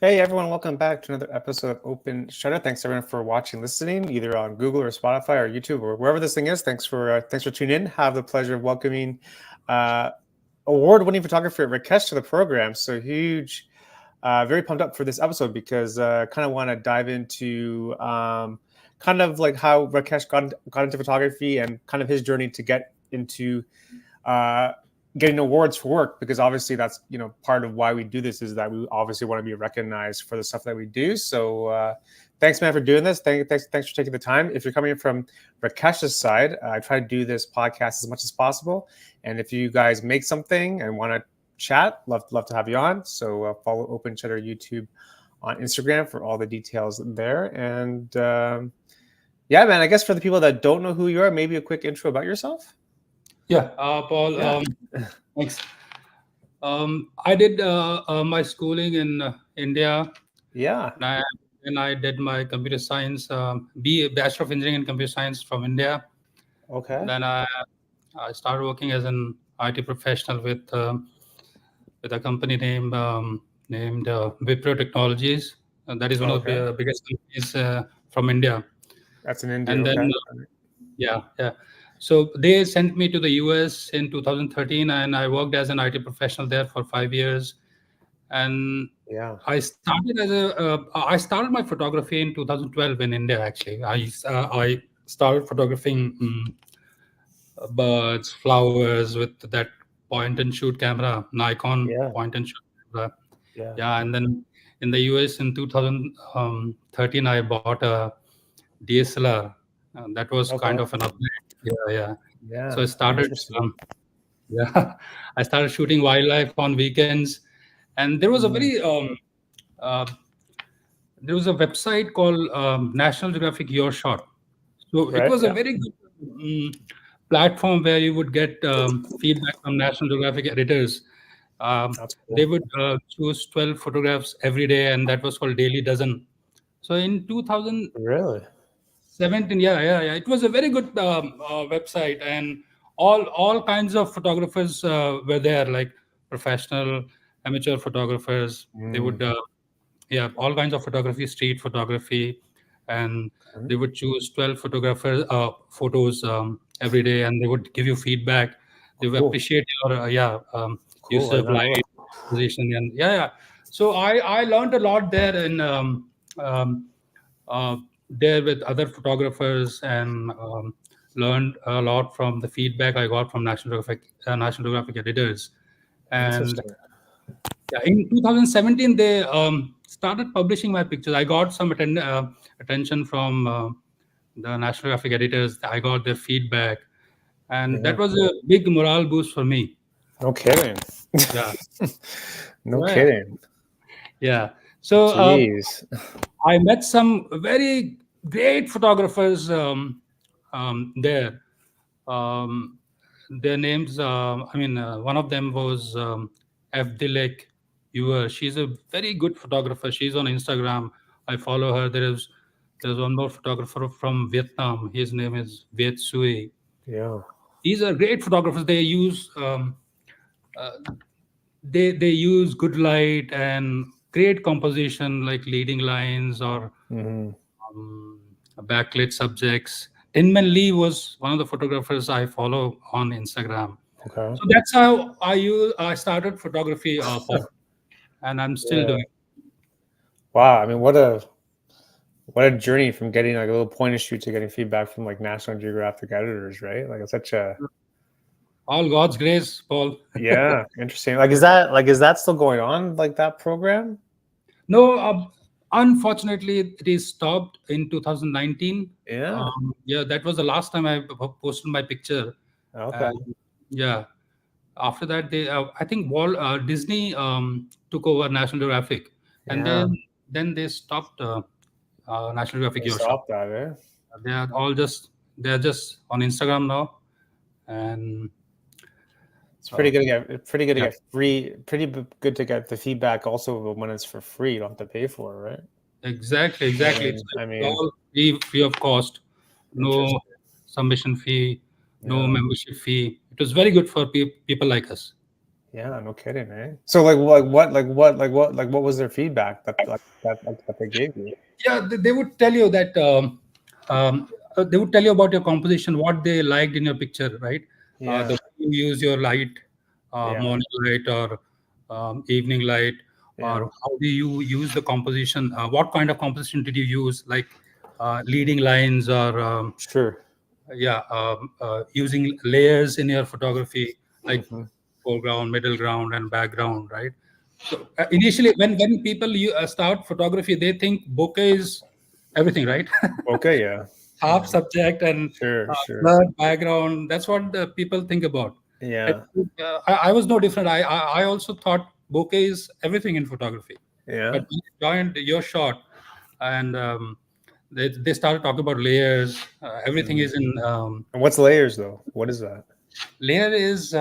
Hey everyone, welcome back to another episode of Open Shutter. Thanks everyone for watching, listening, either on Google or Spotify or YouTube or wherever this thing is. Thanks for tuning in. Have the pleasure of welcoming award-winning photographer Rakesh to the program. So huge, very pumped up for this episode because kind of want to dive into kind of like how Rakesh got into photography and kind of his journey to get into getting awards for work, because obviously that's part of why we do this, is that we obviously want to be recognized for the stuff that we do. So thanks man for doing this. Thanks for taking the time. If you're coming from Rakesh's side, I try to do this podcast as much as possible, and if you guys make something and want to chat, love to have you on. So follow Open Shutter YouTube on Instagram for all the details there. And yeah man, I guess for the people that don't know who you are, maybe a quick intro about yourself. Yeah, Paul, Yeah. thanks. I did my schooling in India, Yeah. and I did my computer science, Bachelor of Engineering in Computer Science from India. Okay. Then I started working as an IT professional with a company named Wipro Technologies. That is one of Okay. the biggest companies from India. That's in India. And then, Okay. yeah. So they sent me to the US in 2013, and I worked as an IT professional there for 5 years. And Yeah. I started my photography in 2012 in India. Actually, I started photographing birds, flowers with that point and shoot camera, Nikon Yeah. point and shoot camera. Yeah. Yeah, and then in the US in 2013, I bought a DSLR. That was kind Okay. of an upgrade. Yeah. So Yeah. I started. Interesting. Yeah, I started shooting wildlife on weekends, and there was a Mm. very uh, there was a website called National Geographic Your Shot. So it Right. was a Yeah. very good platform where you would get feedback from National Geographic editors. That's They cool. would choose 12 photographs every day, and that was called Daily Dozen. So in 2017, Really? yeah, it was a very good website, and all kinds of photographers were there, like professional, amateur photographers. They Mm. would yeah, all kinds of photography, street photography, and Okay. they would choose 12 photos every day, and they would give you feedback. They would Cool. appreciate your Cool. use I of did not know light, position, and yeah. So I learned a lot there in um, uh, there with other photographers, and learned a lot from the feedback I got from National Geographic editors. that. And Interesting. yeah, in 2017, they started publishing my pictures. I got some attention from the National Geographic editors. I got their feedback, and Yeah. that was a big morale boost for me. No kidding. Yeah, No yeah, kidding. yeah. So Jeez. I met some very great photographers there. Um, their names, one of them was F. Dilek. She's a very good photographer. She's on Instagram. I follow her. There's one more photographer from Vietnam. His name is Viet Sui. Yeah. These are great photographers. Uh, they use good light and great composition, like leading lines or Hmm. um, backlit subjects. Inman Lee was one of the photographers I follow on Instagram. Okay. So that's how I started photography, Paul, and I'm still Yeah. doing. Wow. I mean, what a journey from getting like a little point and shoot to getting feedback from like National Geographic editors, right? Like it's such a All God's grace, Paul. yeah, interesting. Like is that still going on, like that program? No, unfortunately, it is stopped in 2019. Yeah. Yeah, that was the last time I posted my picture. Okay. And yeah, after that, I think Disney took over National Geographic, and Yeah. then they stopped National Geographic They Your Shop. stopped that, eh? They are all just they're just on Instagram now, and It's uh, pretty good to yeah, get free, good to get the feedback also when it's for free. You don't have to pay for it, right? exactly. It's I like mean, all free of cost, no interesting. submission fee, no Yeah. membership fee. It was very good for people like us. Yeah, no kidding, eh? So like what was their feedback that they gave you? Yeah, they would tell you that they would tell you about your composition, what they liked in your picture, right? Yeah, The way you use your light, yeah, morning light or evening light, yeah. or how do you use the composition? What kind of composition did you use, like leading lines or Sure. yeah, using layers in your photography, like Hmm. foreground, middle ground, and background, right? So initially, when people start photography, they think bokeh is everything, right? Okay, yeah. Half subject and Sure, sure. blurred background. That's what the people think about. And, Yeah, I was no different. I also thought bokeh is everything in photography, but yeah. when I joined your shot, and they started talking about layers. Everything Mm. is in And what's layers though? What is that? layer is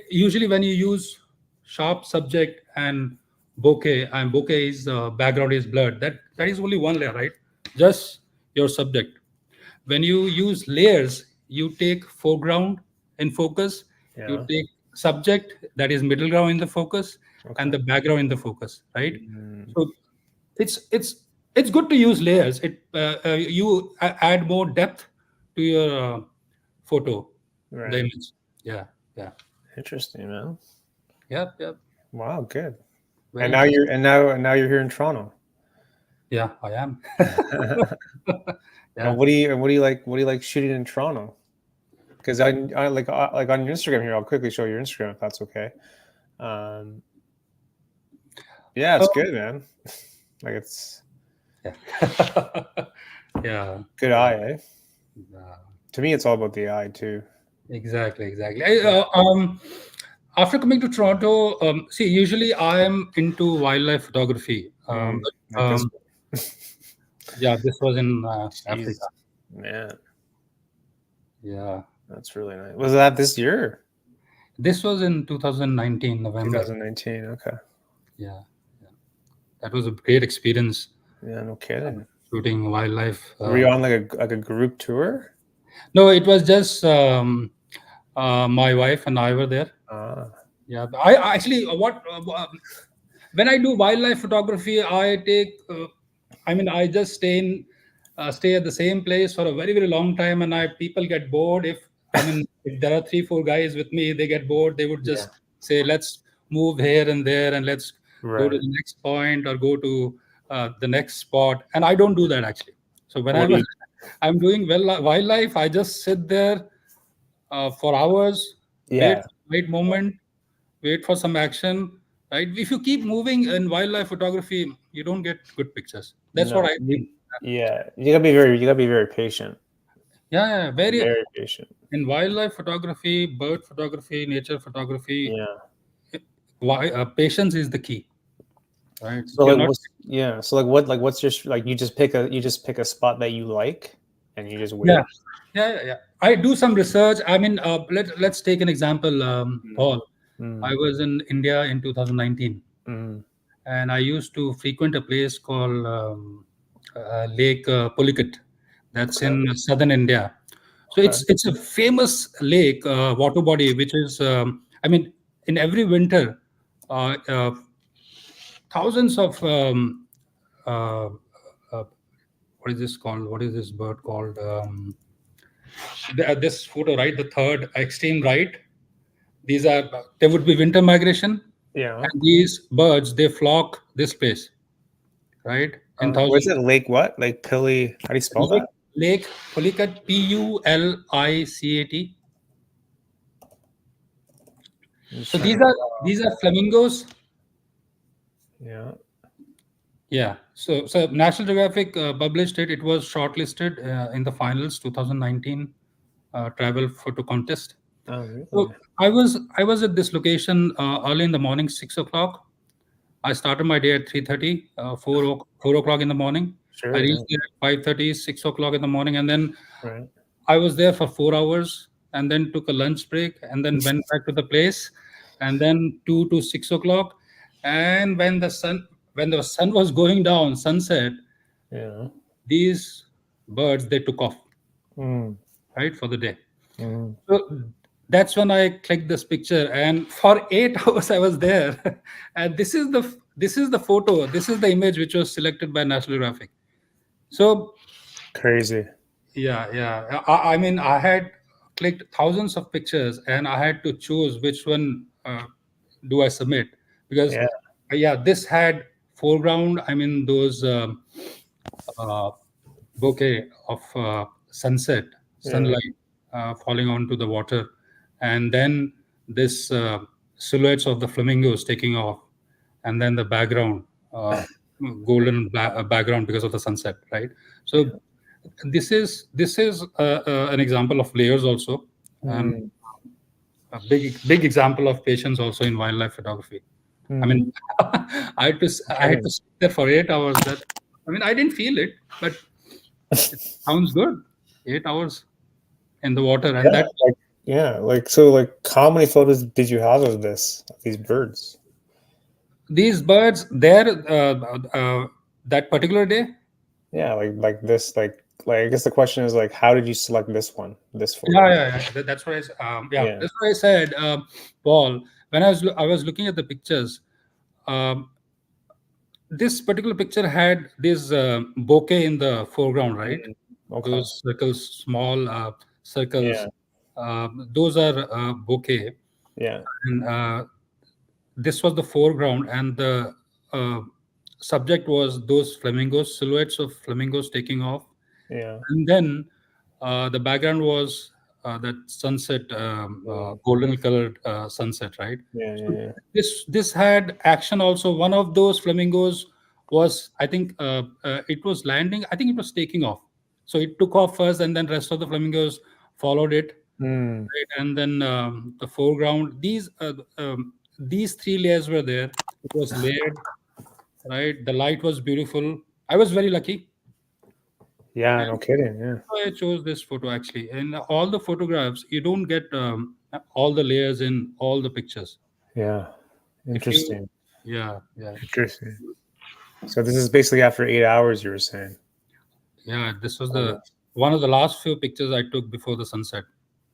usually when you use sharp subject and bokeh is background is blurred. That is only one layer, right? Just your subject. When you use layers, you take foreground in focus, you Yeah. take subject, that is middle ground in the focus, and Okay. the background in the focus, right? Mm. So it's good to use layers. You add more depth to your photo, the Right. image. Yeah, yeah, Interesting, man. yep, yep. Wow, good. Very And now interesting. you're here in Toronto. Yeah, I am. And Yeah. what do you like shooting in Toronto? Because I like on your Instagram here, I'll quickly show your Instagram if that's okay. Um, yeah, it's Oh, good, man. Like it's yeah. Yeah, good yeah, eye, eh? yeah. To me, it's all about the eye too. Exactly, exactly. Yeah. After coming to Toronto, see, usually I am into wildlife photography. Like this one. Yeah, this was in Africa. Jeez, man, Yeah, that's really nice. Was that this year? this was in 2019 November. 2019. Okay. Yeah, yeah. That was a great experience Yeah, no kidding. shooting wildlife. Were you on like a group tour? No, it was just my wife and I were there. Ah, Yeah, I actually what when I do wildlife photography, I mean, I just stay at the same place for a very very long time, and I people get bored. If there are 3 4 guys with me, they get bored. They would yeah. just say, "Let's move here and there, and let's go to Right. the next point or go to the next spot." And I don't do that actually. So What do whenever you? I'm doing wildlife, I just sit there for hours, wait Yeah. for the right moment, wait for some action, right? If you keep moving in wildlife photography, you don't get good pictures. That's what No. I think. Yeah. You gotta be very patient. Yeah, yeah, very Very patient. in wildlife photography, bird photography, nature photography. Yeah. Why patience is the key, right? So If you're like not, what's yeah. So what's your like you just pick a spot that you like and you just yeah, wait. yeah, yeah, yeah. I do some research. I mean, let's take an example, Mm, Paul. I mm, was in India in 2019, mm. and I used to frequent a place called Lake Pulicat, that's Okay. in southern India. So Okay. it's a famous lake, water body, which is I mean, in every winter, uh, thousands of uh, uh, what is this called? What is this bird called? This photo, right? The third extreme right. These are there would be winter migration, Yeah. and these birds they flock this place, right? In Where's it? thousands. Lake what? Lake Pilly. How do you spell Lake that? Lake Pulicat, Pulicat. I'm just So trying to. these are flamingos. Yeah. Yeah. So National Geographic published it. It was shortlisted in the finals 2019 travel photo contest. Oh, So really? I was at this location early in the morning, 6 o'clock. I started my day at 3:30, 4 o'clock in the morning. I Sure. Yeah. reached there at 5:30, 6 o'clock in the morning, and then Right. I was there for 4 hours, and then took a lunch break, and then went back to the place, and then 2 to 6 o'clock, and when the sun was going down, sunset, Yeah. these birds they took off Mm, right for the day. mm. So that's when I clicked this picture, and for 8 hours I was there. And this is the photo. This is the image which was selected by National Geographic. So Crazy. yeah, yeah. I mean, I had clicked thousands of pictures, and I had to choose which one do I submit, because Yeah. yeah, this had foreground. I mean, those uh, bouquet of sunset, Yeah. sunlight falling onto the water, and then this silhouettes of the flamingos taking off, and then the background, golden background because of the sunset, right? So this is an example of layers also, and Mm. a big example of patience also in wildlife photography. I Mm. mean, I had to sit there for 8 hours. That, I mean, I didn't feel it, but it sounds good. 8 hours in the water, and Yeah. that Like, yeah. Like, so, like, how many photos did you have of this, of these birds? these birds there, that particular day. Yeah. Like this, I guess the question is, like, how did you select this one, this Yeah, photo? yeah, yeah. That's what yeah, Yeah. that's what I said, Paul. When I was looking at the pictures, um, this particular picture had this bouquet in the foreground, right? Mm. Okay. Those circles, small Yeah. circles, those are bouquet, Yeah. and this was the foreground, and the uh, subject was those flamingos, silhouettes of flamingos taking off, Yeah. and then the background was that sunset, Mm. golden colored sunset, right? Yeah. So Yeah. this had action also. One of those flamingos was, I think, it was landing. I think it was taking off. So it took off first, and then rest of the flamingos followed it, Yeah. Mm. right? And then the foreground. These three layers were there. It was layered, right? The light was beautiful. I was very lucky. Yeah. No kidding. Yeah. I chose this photo actually. In all the photographs, you don't get all the layers in all the pictures. Yeah. If you, Interesting. yeah, yeah, Interesting. So this is basically after 8 hours, you were saying. yeah. This was the Almost. one of the last few pictures I took before the sunset,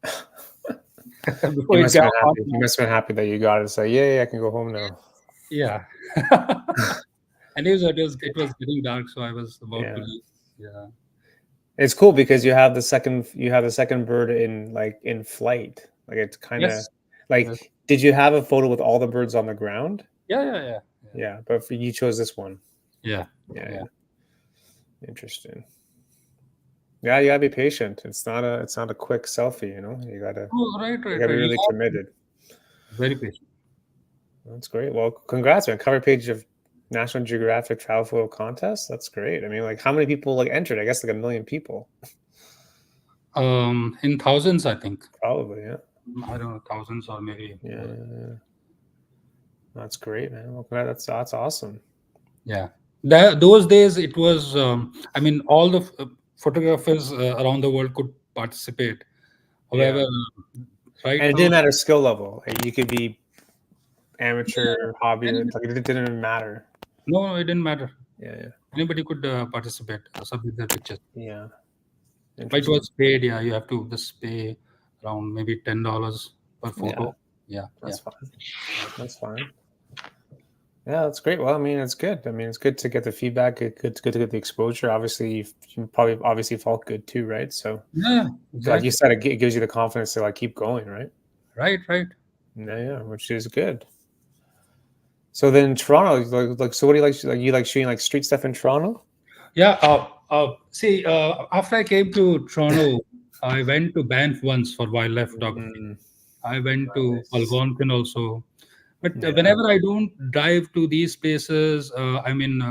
You before it must have got been hot. happy. You must have been happy that you got it. So yeah, I can go home now. Yeah, and it was getting dark, so I was about to Yeah. leave. Yeah. It's cool because you have the second bird in, like, in flight. Like, it's kind of Yes. Yes. like, did you have a photo with all the birds on the ground? Yeah. Yeah. Yeah. Yeah. Yeah, but you chose this one. Yeah. Yeah, Yeah. yeah. Interesting. Yeah, you gotta be patient. It's not a quick selfie, You gotta Oh, right. you Right. gotta be Right. You really have to be committed. very patient. That's great. Well, congrats, man. Cover page of National Geographic travel photo contest. That's great. I mean, like, how many people, like, entered? I guess like 1 million people. In thousands, I think. Probably, yeah. I don't know, thousands or maybe Yeah, more. yeah, yeah. That's great, man. Well, that's awesome. Yeah. Those days, it was. I mean, all the photographers around the world could participate. Yeah. However, right And it now, didn't matter skill level. Like, you could be amateur, yeah, hobby. any- Like, it didn't even matter. no, it didn't matter. Yeah, yeah, Anybody could participate, submit their pictures. yeah. But it Interesting. was paid. Yeah, you have to just pay around maybe $10 per Yeah, photo. Yeah, yeah, that's fine. That's fine. Yeah, that's great. Well, I mean, it's good. I mean, it's good to get the feedback. It's good to get the exposure. Obviously, you probably obviously felt good too, right? So, yeah. like you Exactly. said, it gives you the confidence to, like, keep going, right? Right, right. Yeah, yeah, which is good. So then Toronto, so what do you like? Like, you like shooting, like, street stuff in Toronto? Yeah. See, after I came to Toronto, I went to Banff once for wildlife photography. Mm, I went to nice. Algonquin also. But Yeah, whenever I don't drive to these places, I mean,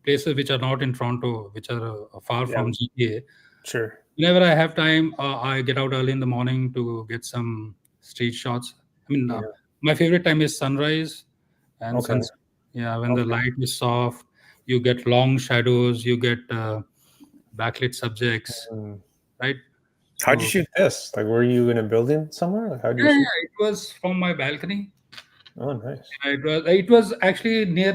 places which are not in Toronto, which are far yeah, from GTA, sure. whenever I have time, I get out early in the morning to get some street shots. I mean, Yeah. my favorite time is sunrise and Okay. sunset. Yeah, when the Okay. light is soft, you get long shadows, you get backlit subjects, Mm. right? How'd you So shoot this? Like, were you in a building somewhere? Like, how'd you yeah, shoot? yeah, it was from my balcony. Oh, nice. It was actually near.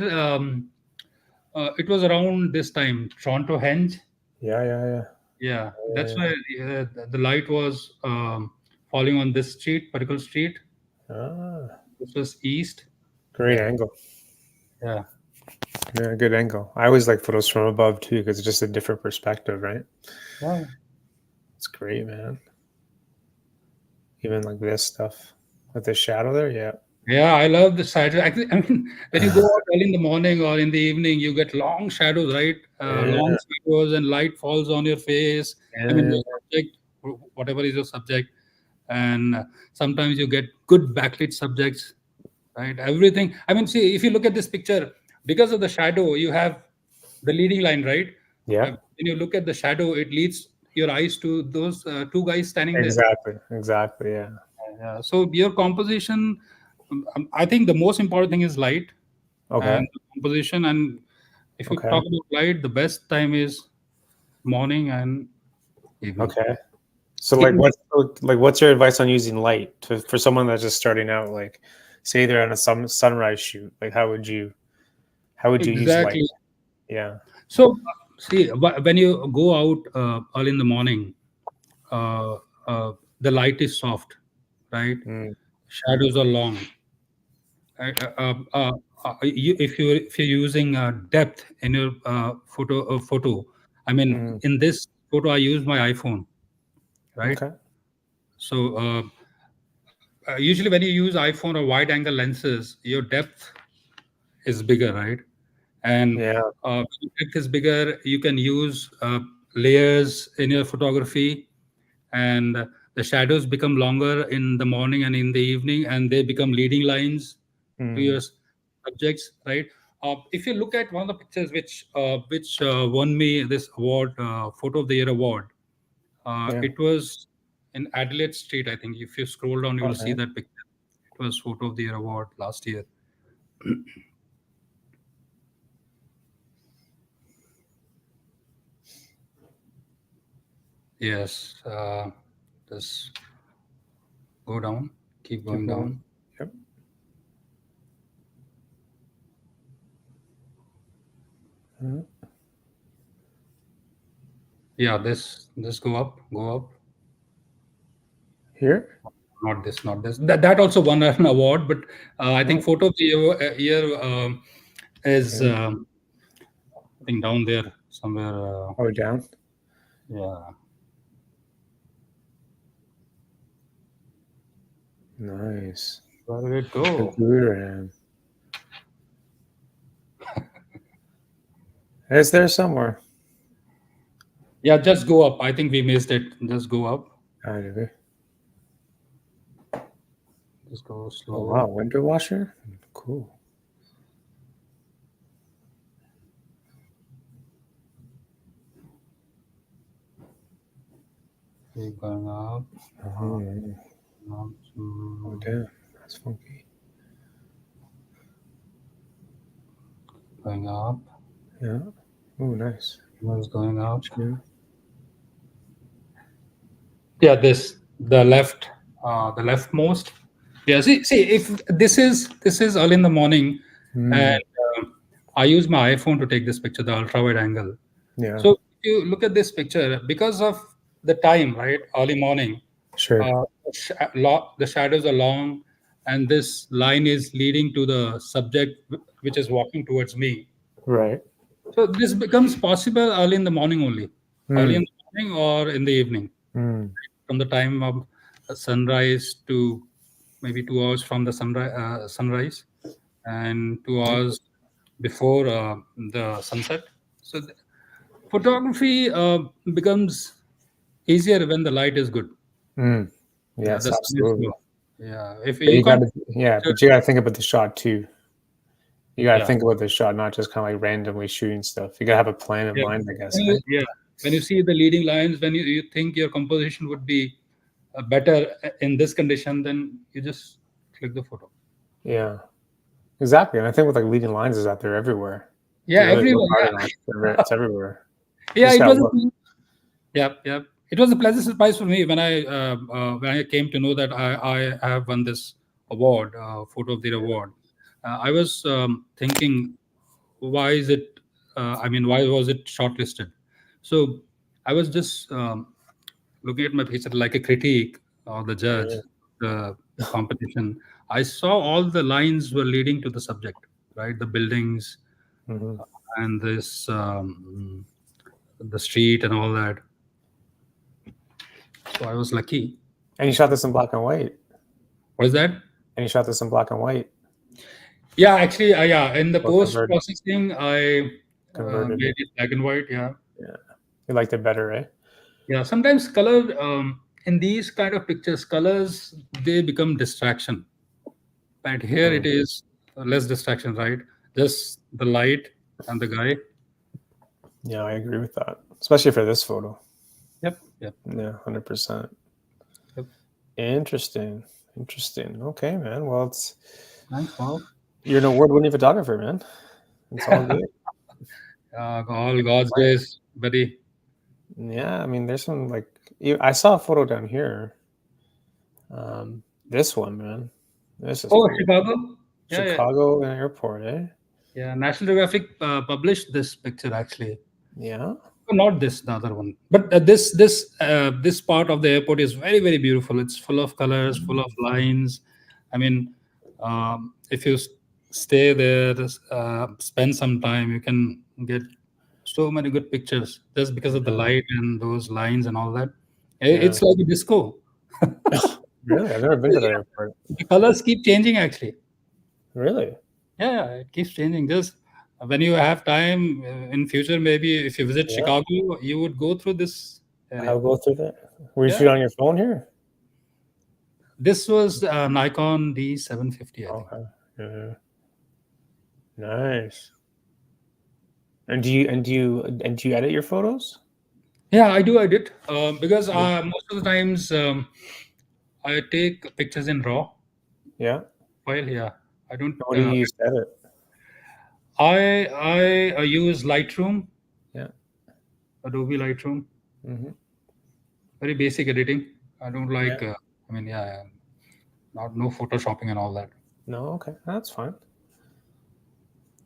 It was around this time, Toronto Henge. Yeah, yeah, yeah, Yeah, yeah, that's yeah. why the light was. falling on this street, particular street. Ah, This was east. great Yeah, angle. yeah, Yeah, good angle. I always like photos from above too because it's just a different perspective, right? yeah. It's great, man. Even like this stuff with the shadow there. Yeah. Yeah, I love the shadow. Actually, I mean, when you go out early in the morning or in the evening, you get long shadows, right? Long Yeah. shadows, and light falls on your face. I mean, Yeah. your subject, whatever is your subject, and sometimes you get good backlit subjects, right? Everything. I mean, see, if you look at this picture, because of the shadow, you have the leading line, right? Yeah. When you look at the shadow, it leads your eyes to those two guys standing there. Exactly. Exactly. Yeah. Yeah. So your composition, I think the most important thing is light Okay. and composition. And if you Okay. talk about light, the best time is morning and evening. Okay. So Evening. what's your advice on using light for someone that's just starting out? Like, say they're on a sunrise shoot. Like, how would you use light? Exactly. Yeah. So see, when you go out early in the morning, uh, the light is soft, right? Mm, Shadows are long. Uh, uh, uh, if you're using depth in your photo, I mean, mm, in this photo, I use my iPhone, right? okay. So usually when you use iPhone or wide angle lenses, your depth is bigger, right? And Yeah. when your depth is bigger, you can use layers in your photography, and the shadows become longer in the morning and in the evening, and they become leading lines to your Mm, subjects, right? If you look at one of the pictures which won me this award, Photo of the Year award, yeah. it was in Adelaide Street, I think. If you scroll down, you will see Okay. that picture. It was Photo of the Year award last year. Yes. Just go down. Keep Keep going going. down. Yep. Mhm. Yeah. This go up. Go up. Here. Not this. Not this. That also won an award, but I think Oh, Photo of the Year is okay. I think down there somewhere. Oh, down. Yeah. Nice. Where did it Good go? Guru. It's there somewhere. Yeah, just go up. I think we missed it. Just go up. Out of it. Just go Oh wow, slow. window washer. Cool. Keep going up. Uh, Mhm. up, Oh mm, damn, that's funky. going up. Yeah. Oh nice. What's going up? Yeah. Yeah, this the leftmost. Yeah, see, if this is early in the morning, and Mm, I use my iPhone to take this picture, the ultra wide angle. yeah. So if you look at this picture, because of the time, right, early morning, Sure. the shadows are long, and this line is leading to the subject which is walking towards me. Right. So this becomes possible early in the morning only, early in Mm, the morning or in the evening, mm, from the time of sunrise to maybe 2 hours from the sunrise, and two yep. hours before the sunset. So photography becomes easier when the light is good. Mm. Yeah, Yes, the sun is absolutely. low. Yeah, if But you you can't. gotta, yeah, but you gotta think about the shot too. You gotta Yeah, think about the shot, not just kind of like randomly shooting stuff. You gotta have a plan in yeah. mind, I guess. Eh? Yeah, when you see the leading lines, when you think your composition would be better in this condition, then you just click the photo. Yeah, exactly. And I think with like leading lines is that they're everywhere. If Yeah, you really look everyone. hard enough, Yeah, it's everywhere. You yeah. just It gotta was. look. Yeah, yeah. It was a pleasant surprise for me when I came to know that I have won this award, Photo of the Year award. I was thinking, why is it? I mean, why was it shortlisted? So I was just looking at my picture like a critique. or the judge, Yeah. the competition, I saw all the lines were leading to the subject, right? The buildings Hmm. and the street and all that. So I was lucky. And you shot this in black and white. What is that? And you shot this in black and white. Yeah, actually, yeah. In the Or post processing, I converted made it. it black and white. Yeah, Yeah. You liked it better, right? yeah. Sometimes color in these kind of pictures, colors they become distraction. But here it Mm. is less distraction, right? Just the light and the guy. Yeah, I agree with that. Especially for this photo. Yep, yep, Yeah, 100%. yep. Interesting. Interesting. Okay, man. Well, it's Thanks, Paul. you're an award-winning photographer, man. It's all good. All God's grace, buddy. Yeah, I mean, there's some like I saw a photo down here. This one, man. This is Oh, cool. Chicago. Yeah, yeah, Chicago Airport, eh? yeah. National Geographic published this picture actually. Yeah. Not this, the other one, but this part of the airport is very very beautiful. It's full of colors, full of lines. I mean, if you stay there, spend some time, you can get so many good pictures just because of the Yeah. light and those lines and all that. Yeah. It's like a disco. Really? I've never been to that Yeah, airport. the colors keep changing actually. Really? Yeah, yeah, it keeps changing. Just when you have time in future, maybe if you visit Yeah. Chicago, you would go through this area. I'll go through that. Were you Yeah, shooting on your phone here? this was Nikon D750, I think. Okay. Yeah. Nice. And do you edit your photos? Yeah, I do. I did because Yeah. most of the times I take pictures in RAW Yeah. file. Yeah, I don't. What do you use to edit? I use Lightroom, Yeah. Adobe Lightroom. Hmm. Very basic editing. I don't Yeah. like. I mean, yeah, not no photoshopping and all that. No. Okay. That's fine.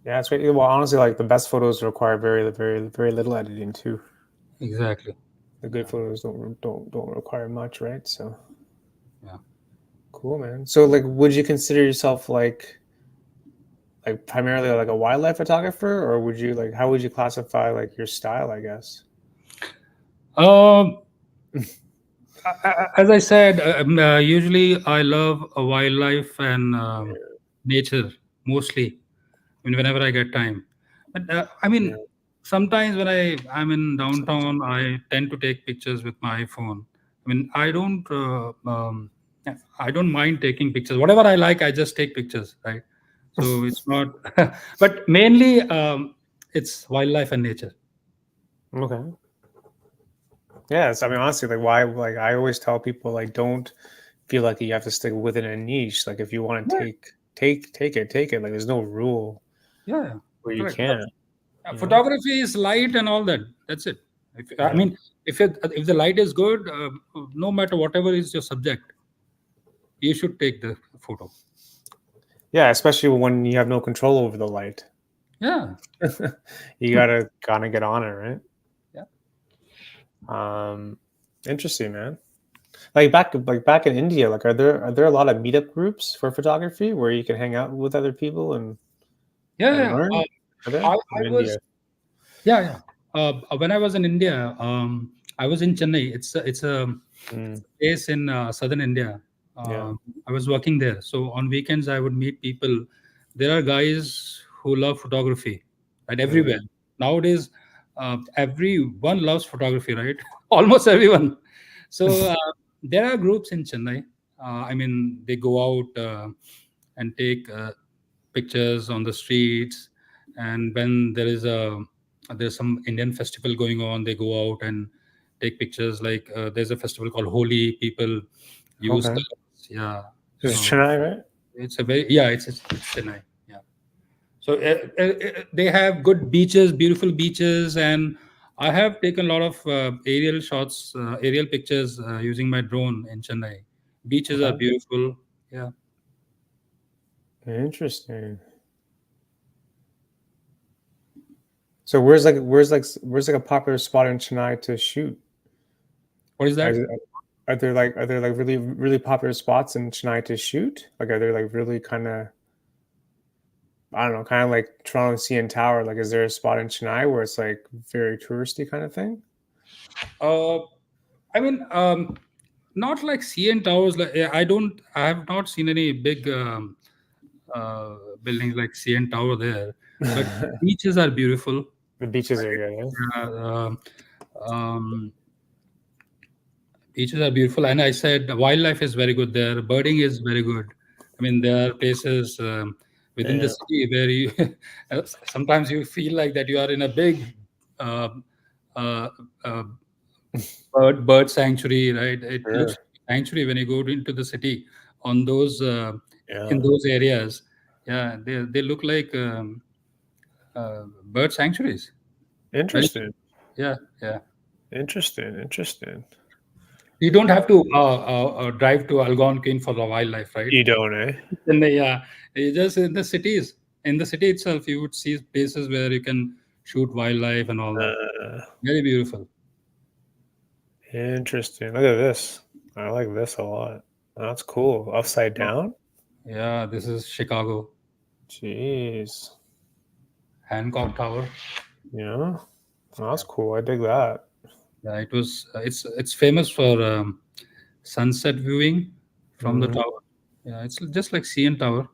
Yeah, it's great. Well, honestly, like the best photos require very, very, very little editing too. Exactly. The good photos don't require much, right? So Yeah. cool, man. So like, would you consider yourself like primarily like a wildlife photographer, or would you like how would you classify like your style? I guess. Um, as I said, usually I love wildlife and nature mostly. I mean, whenever I get time. But I Yeah. mean, sometimes when I'm in downtown, I tend to take pictures with my iPhone. I mean, I don't mind taking pictures. Whatever I like, I just take pictures, right? So it's not, but mainly it's wildlife and nature. Okay. Yes, I mean honestly, like why like I always tell people like don't feel like you have to stick within a niche. Like if you want to Yeah, take it. Like there's no rule yeah, yeah. where you Correct. can't, you know? Photography is light and all that. That's it. I Yeah. mean, if the light is good, no matter whatever is your subject, you should take the photo. Yeah, especially when you have no control over the light. Yeah, You gotta kind of get on it, right? yeah, Um, interesting, man. Like back in India, like are there a lot of meetup groups for photography where you can hang out with other people yeah, and yeah. learn? Are there I in India? was, yeah, yeah. When I was in India, I was in Chennai. It's a Mm, place in southern India. yeah. I was working there, so on weekends I would meet people. There are guys who love photography, right? Everywhere Mm, nowadays, everyone loves photography, right? Almost everyone. So there are groups in Chennai. I mean, they go out and take pictures on the streets, and when there's some Indian festival going on, they go out and take pictures. Like there's a festival called Holi. People use okay. colors. Yeah. This is So Chennai, right? it's a very yeah. It's Chennai. Yeah. So they have good beaches, beautiful beaches, and I have taken a lot of aerial shots, aerial pictures using my drone in Chennai. Beaches are Okay. beautiful. Yeah. Interesting. So where's like a popular spot in Chennai to shoot? What is Is that? it, are there like really popular spots in Chennai to shoot? Like, are there like really kind of, I don't know, kind of like Toronto CN Tower? Like, is there a spot in Chennai where it's like very touristy kind of thing? Uh, I mean, not like CN Towers. Like I have not seen any big uh, buildings like CN Tower there, but beaches are beautiful. The beaches are good, eh? Yeah, um, beaches are beautiful, and I said the wildlife is very good there. Birding is very good. I mean, there are places within the Yeah, city where you sometimes you feel like that you are in a big uh, uh, uh, bird sanctuary, right? It looks sure. like a sanctuary when you go into the city on those in Yeah, those areas. Yeah, they look like bird sanctuaries. Very, interesting, yeah, yeah. interesting. You don't have to drive to Algonquin for the wildlife, right? You don't, eh? In the, yeah, you just in the cities, in the city itself, you would see places where you can shoot wildlife and all that. Uh, Very beautiful. Interesting. Look at this. I like this a lot. That's cool. Upside down? Yeah, this is Chicago, Jeez. Hancock Tower. Yeah. That's cool. I dig that. Yeah, it was. It's famous for sunset viewing from the Hmm. tower. Yeah, it's just like CN Tower.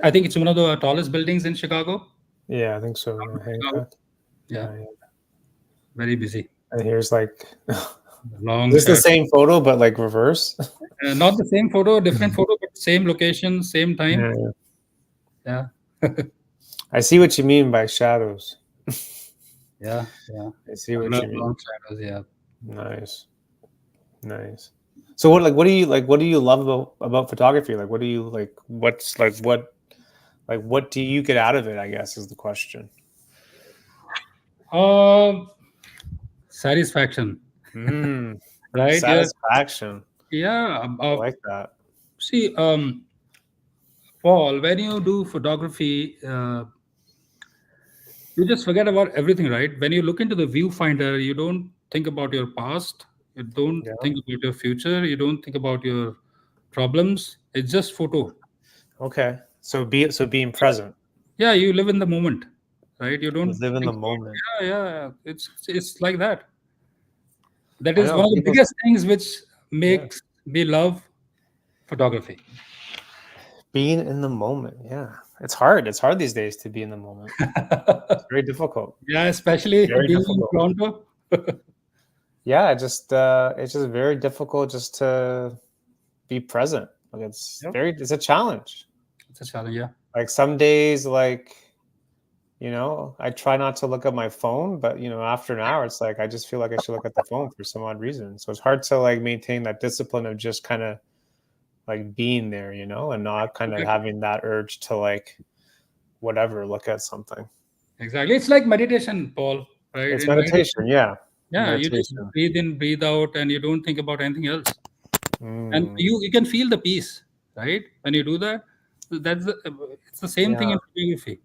I think it's one of the tallest buildings in Chicago. Yeah, I think so. Yeah, Chicago. Hancock. Yeah, Yeah, yeah. very busy. And here's like, is Long this the shot. same photo but like reverse? Not the same photo, different photo, but same location, same time. Yeah. Yeah, I see what you mean by shadows. yeah, yeah. I see what Blur, you mean. long shadows. Yeah. Nice. Nice. So what like what do you like what do you love about photography? Like what do you like what's like what do you get out of it, I guess is the question. Uh, Satisfaction, Mm, right? Yeah, satisfaction. yeah. I like that. See, Paul, when you do photography, you just forget about everything, right? When you look into the viewfinder, you don't think about your past, you don't Yeah. think about your future, you don't think about your problems. It's just photo. Okay. So being present. Yeah, you live in the moment, right? You don't Live in the think moment. about, yeah, yeah. It's like that. That I is one know of the people. biggest things which Yeah. makes me love photography. Being in the moment. Yeah. It's hard. It's hard these days to be in the moment. It's very difficult. Yeah, especially Very being in difficult. Toronto. Yeah, it's just very difficult just to be present. Like Yep. it's a challenge. It's a challenge, yeah. Like some days like I try not to look at my phone, but after an hour, it's like I just feel like I should look at the phone for some odd reason. So it's hard to like maintain that discipline of just kind of like being there, and not kind of Exactly. having that urge to like whatever, look at something. Exactly. It's like meditation, Paul, right? It's In meditation, meditation, yeah. yeah, you just Meditation. breathe in, breathe out, and you don't think about anything else. And Mm, you can feel the peace, right? When you do that, it's the same thing yeah, in photography.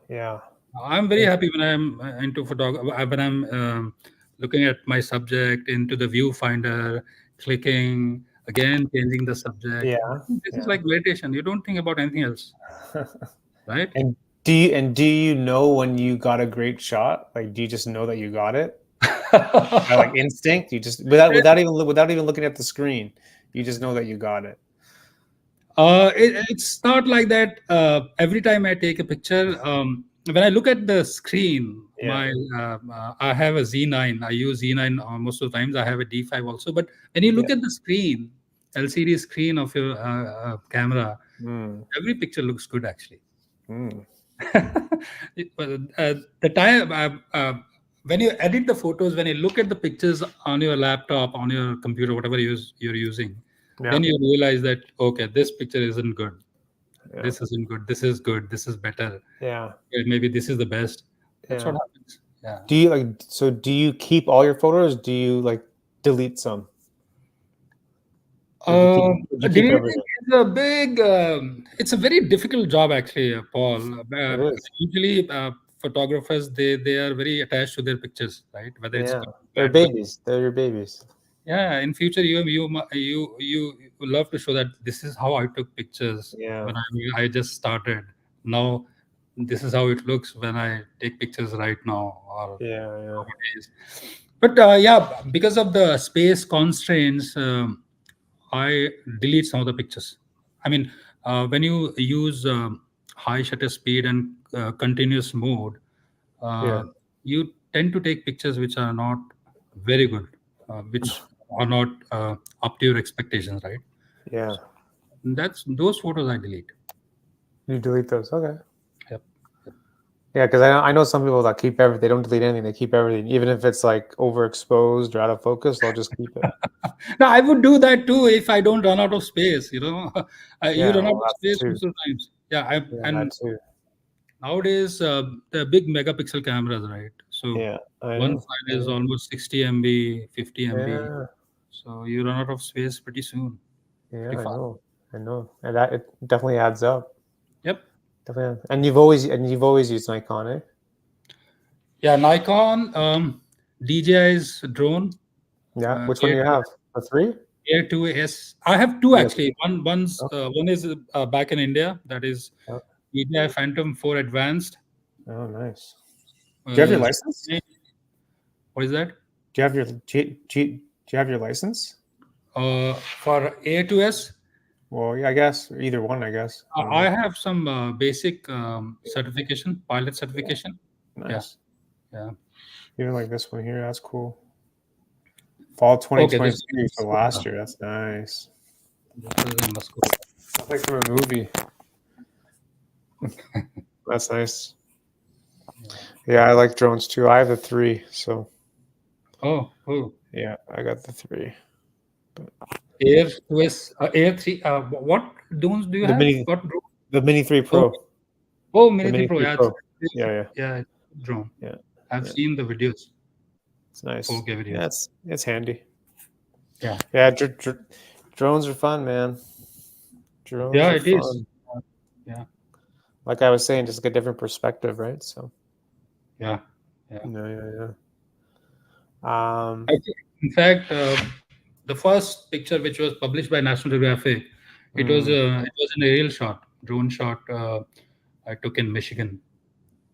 yeah, I'm very happy when I'm into photography, when I'm looking at my subject into the viewfinder, clicking again, changing the subject. yeah, This is yeah. like meditation. You don't think about anything else, right? And do you know when you got a great shot? Like, do you just know that you got it by like instinct? You just without even looking at the screen, you just know that you got it. It's not like that. Every time I take a picture, when I look at the screen, Yeah, I have a Z9. I use Z9 most of the times. I have a D5 also. But when you yeah. look at the screen, LCD screen of your camera, Mm, every picture looks good actually. mm. The time when you edit the photos, when you look at the pictures on your laptop, on your computer, whatever you're using, Yeah, then you realize that okay, this picture isn't good. yeah, This isn't good. This is good. This is better. yeah, Maybe this is the best. That's what yeah. happens. Yeah. Do you keep all your photos? Do you like delete some? Or do you keep Deleting everything? is a big. It's a very difficult job, actually, Paul. It is. Usually, photographers they are very attached to their pictures, right? Whether it's Yeah. good, They're bad, but babies. They're your babies. Yeah, in future you love to show that this is how I took pictures Yeah, when I just started. Now this is how it looks when I take pictures right now or yeah, yeah, nowadays. But yeah, because of the space constraints, I delete some of the pictures. I mean, when you use high shutter speed and continuous mode, yeah, uh, you tend to take pictures which are not very good, which are not up to your expectations, right? yeah. That's those photos I delete. You delete those, okay. Yep. Yep. Yeah, because I know some people that keep everything. They don't delete anything. They keep everything, even if it's like overexposed or out of focus. They'll just keep it. Now I would do that too if I don't run out of space. You Yeah, run out well, of that's space too. most of the times. Yeah, Yeah, that and too. nowadays the big megapixel cameras, right? So Yeah, I one know. file I is know. almost 60 MB, 50 MB. Yeah, So you run out of space pretty soon, yeah, pretty I fast. know. I know, and that it definitely adds up. Yep. Definitely, and you've always used Nikon, eh? Yeah, Nikon DJI's drone, Yeah. Which one do you A2, have? A three? A2S. I have two You got actually. two. One is back in India. That is Oh, DJI Phantom 4 Advanced. oh, nice. Do you have your license? Sony- what is that? Do you have your do you have your license? For A2S, Well, yeah, I guess either one. I guess I don't I know. have some basic certification, pilot certification. Yeah, Nice. yeah. Even like this one here. That's cool. Fall Okay, this 2022. is So last year. That's nice. this is in Moscow. That's like from a movie. That's nice. Yeah, I like drones too. I have the three. So Oh, yeah, I got the three. Air 2S, Air 3. What drones do you The have? mini, What drone? the Mini 3 Oh, Pro. oh, The Mini 3 Mini Pro. 3 Yeah, Pro. Yeah, yeah, yeah, it's a good drone. yeah, I've yeah. seen the videos, It's nice. 4K Yeah, videos. it's handy. Yeah, Yeah, drones are fun, man. Drones yeah, are it is. fun. Yeah, Like I was saying, just like a different perspective, right? So yeah, yeah. yeah, yeah, yeah. In fact, the first picture which was published by National Geographic, Mm. it was an aerial shot, drone shot. I took in Michigan.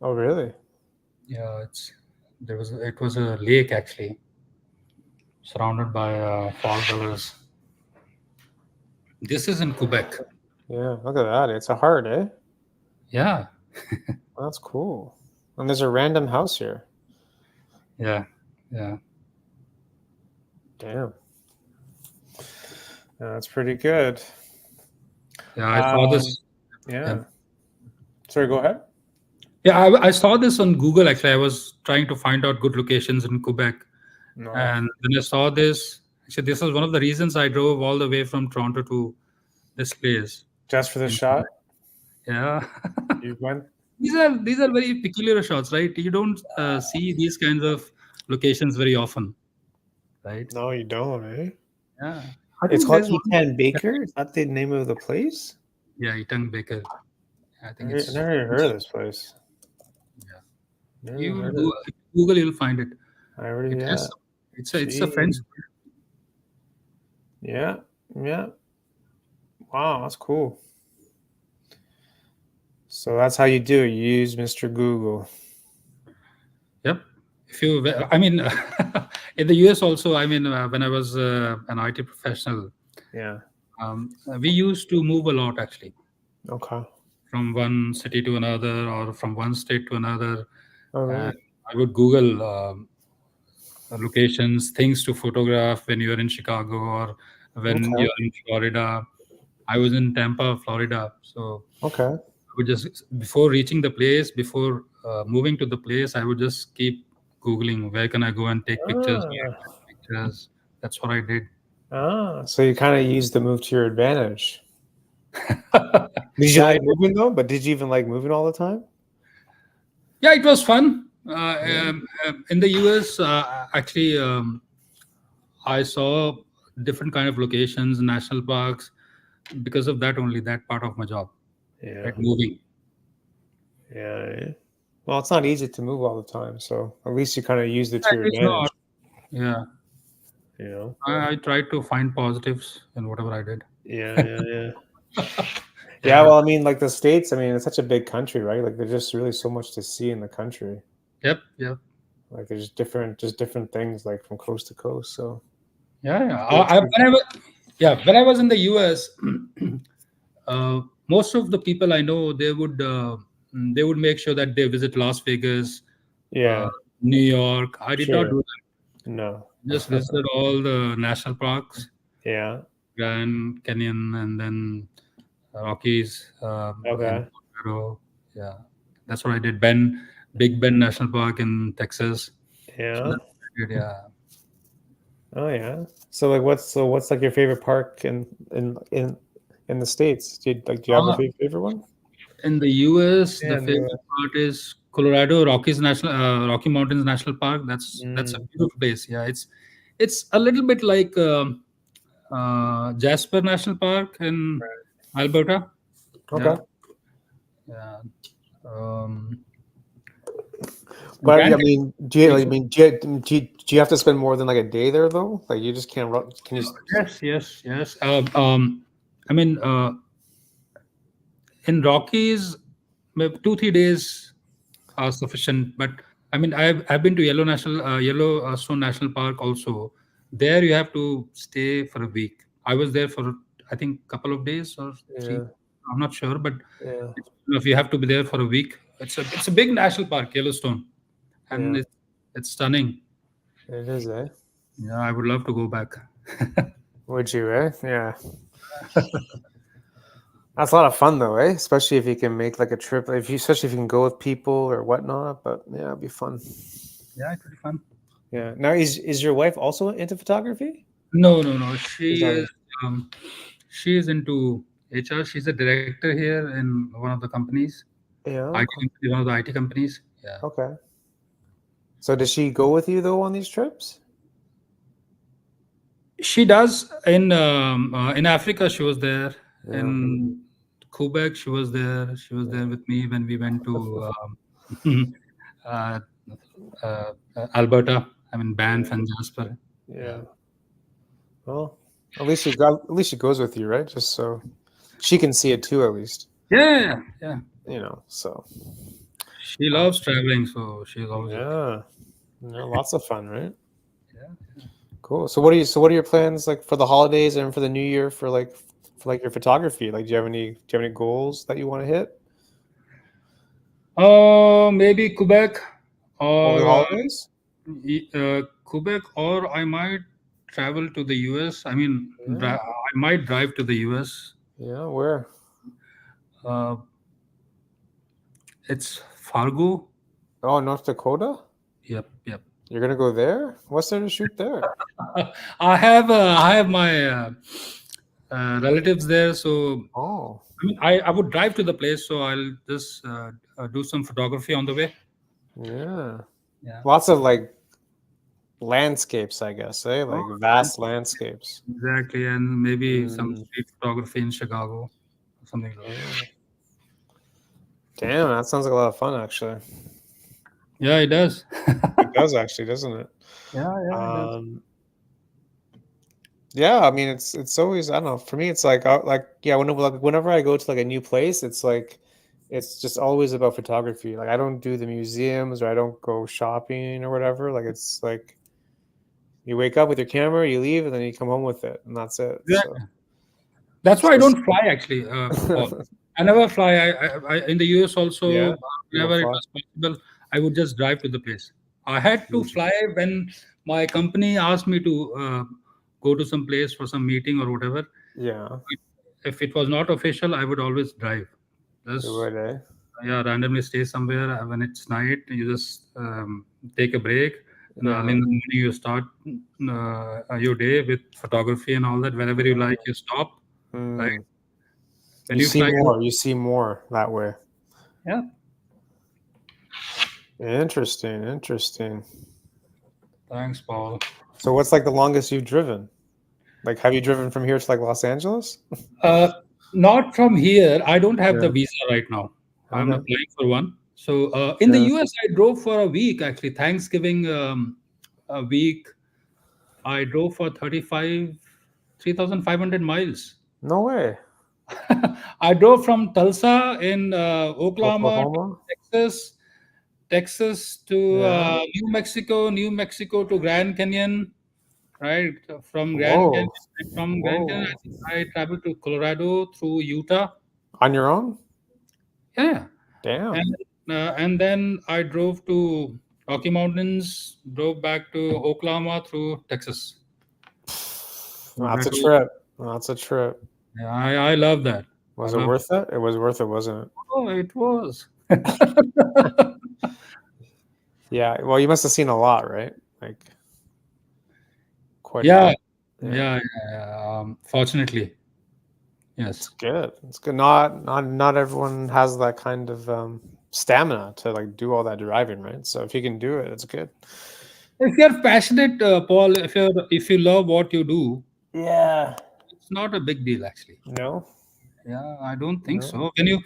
Oh, really? Yeah, it was a lake actually, surrounded by fall colors. This is in Quebec. Yeah, look at that. It's a heart, eh? Yeah, That's cool. And there's a random house here. yeah, yeah. Damn. Yeah, that's pretty good. Yeah, I saw this. Yeah, Yeah. Sorry, go ahead. yeah. I saw this on Google. Actually, I was trying to find out good locations in Quebec, No, and then I saw this. Actually, this was one of the reasons I drove all the way from Toronto to this place just for the in shot, Quebec. Yeah, you went. these are very peculiar shots, right? You don't see these kinds of locations very often, right? No, you don't, eh? Yeah, I It's think called there's one. Etan Baker. Is that the name of the place? Yeah, Itang Baker. I think I never even heard of this place. yeah. Never even You heard of do it. Google, you'll find it. I already, It yeah. has it's a French. Gee. Yeah, yeah. Wow, that's cool. So that's how you do it. You use Mr. Google. Yep. If you, I mean, in the US also. I mean, when I was an IT professional, Yeah. we used to move a lot actually Okay. from one city to another or from one state to another. Oh, And really? I would Google locations, things to photograph when you're in Chicago or when Okay. you're in Florida. I was in Tampa, Florida. So Okay. I would just, before reaching the place, before moving to the place, I would just keep Googling where can I go and take pictures, where Ah, can I take pictures. That's what I did. so you kind of used the move to your advantage. Did you Yeah, like moving though? But did you even like moving all the time? yeah, it was fun. Yeah. In the US, actually, I saw different kind of locations, national parks, because of that only, that part of my job, Yeah. right? Moving. Yeah. Yeah. Well, it's not easy to move all the time, so at least you kind of used it to Yeah, your it is not. advantage. Yeah. You know? I tried to find positives in whatever I did. Yeah, yeah, yeah. Yeah, Yeah. well, I mean, like the States, I mean, it's such a big country, right? Like there's just really so much to see in the country. Yep. Yep. Like there's just different things like from coast to coast. So Yeah. Yeah. yeah, When I was, yeah, when I was in the US, most of the people I know, they would make sure that they visit Las Vegas, uh, yeah, New York. I did not sure. do that. No. Just visited all the national parks, Yeah. Grand Canyon, and then Rockies, in Okay. Colorado. Yeah, that's what I did. Big Bend National Park in Texas. So Yeah. that's what I did, yeah. Oh yeah. So what's like your favorite park in the States? Do you have a Uh, favorite one? in the US, Yeah, the in the favorite US. part is Colorado Rocky Mountains National Park. That's a Mm, beautiful place. Yeah, it's a little bit like Jasper National Park in Alberta. okay. Yeah, yeah. Um, But I Grand mean, Canyon. do you have to spend more than like a day there though? Like you just can't run, can you Yes, yes, yes. I mean, in Rockies, maybe 2 3 days are sufficient. But I mean, I've been to Yellow Stone National Park also. There you have to stay for a week. I was there for I think couple of days or three. yeah, I'm not sure, but yeah, if you have to be there for a week, it's a big national park, Yellowstone, and yeah. it's stunning. It is, eh? Yeah, I would love to go back. Would you, eh? Yeah. That's a lot of fun though, eh? Especially if you can make like a trip, especially if you can go with people or whatnot. But yeah, it'd be fun. Yeah, it would be fun. Yeah. Now, is your wife also into photography? No, no, no. She's not. Um, she is into HR. She's a director here in one of the companies, Yeah. one of the IT companies. Yeah. Okay. So does she go with you though on these trips? She does in Africa. She was there Yeah. in Quebec. She was there. She was there with me when we went to uh, Alberta. I mean, Yeah. Banff and Jasper. Yeah. Yeah. Well, at least she goes with you, right? Just so she can see it too, at least. Yeah. Yeah. Yeah. So She uh, loves traveling, so she's always with me. yeah, lots of fun, right? Yeah. Cool. So what are your plans like for the holidays and for the new year for your photography? Like, do you have any goals that you want to hit Maybe Quebec over the or holidays? Quebec, or I might travel to the US. I mean, Yeah. I might drive to the US. Yeah. Where? Uh, it's Fargo. Oh, North Dakota. Yep, yep. You're gonna go there? What's there to shoot there? I have my relatives there, so Oh, I mean, I would drive to the place, so I'll just do some photography on the way. yeah. Yeah. Lots of like landscapes, I guess, eh? Oh, Like vast landscapes. exactly, and maybe some Mm, street photography in Chicago, something like that. yeah. Damn, that sounds like a lot of fun, actually. Yeah, it does. It does actually, doesn't it? Yeah, yeah, it does. Um, yeah, I mean, it's always I don't know. For me, it's like yeah, whenever I go to like a new place, it's like it's just always about photography. Like I don't do the museums or I don't go shopping or whatever. Like it's like you wake up with your camera, you leave, and then you come home with it, and that's it. So Exactly. That's it's why I just don't fly actually, Paul. I never fly. In the US also, yeah, you don't whenever it fly. was possible, I would just drive to the place. I had to Would you? fly when my company asked me to go to some place for some meeting or whatever. Yeah, If it was not official, I would always drive. you Just would, eh? yeah, randomly stay somewhere when it's night. You just take a break. And Yeah. in the morning, you start your day with photography and all that. Whenever you like, you stop. Right Mm. when you fly. You see more that way. Yeah. Interesting, interesting. Thanks, Paul. So what's like the longest you've driven? Like, have you driven from here to like Los Angeles? Uh, Not from here. I don't have the Yeah. visa right now. I'm Okay. applying for one. So in the Yeah. US, I drove for a week actually. Thanksgiving a week I drove for 3,500 miles. No way. I drove from Tulsa in Oklahoma to Oklahoma. Texas, Texas to Yeah. New Mexico to Grand Canyon, right? Whoa. From Grand Canyon, Whoa. I traveled to Colorado through Utah. On your own? Yeah, Damn. and then I drove to Rocky Mountains, drove back to Oklahoma through Texas. So That's that a was, trip. That's a trip. yeah, I love that. I Was it love. worth it? It was worth it, wasn't it? Oh, it was. Yeah. Well, you must have seen a lot, right? Like quite a Yeah, bit. Yeah. yeah. Fortunately, It's yes. good. It's good. Not everyone has that kind of stamina to like do all that driving, right? So if you can do it, it's good. If you're passionate, Paul, if you love what you do, Yeah. it's not a big deal actually. No. Yeah, I don't think No. so. When you,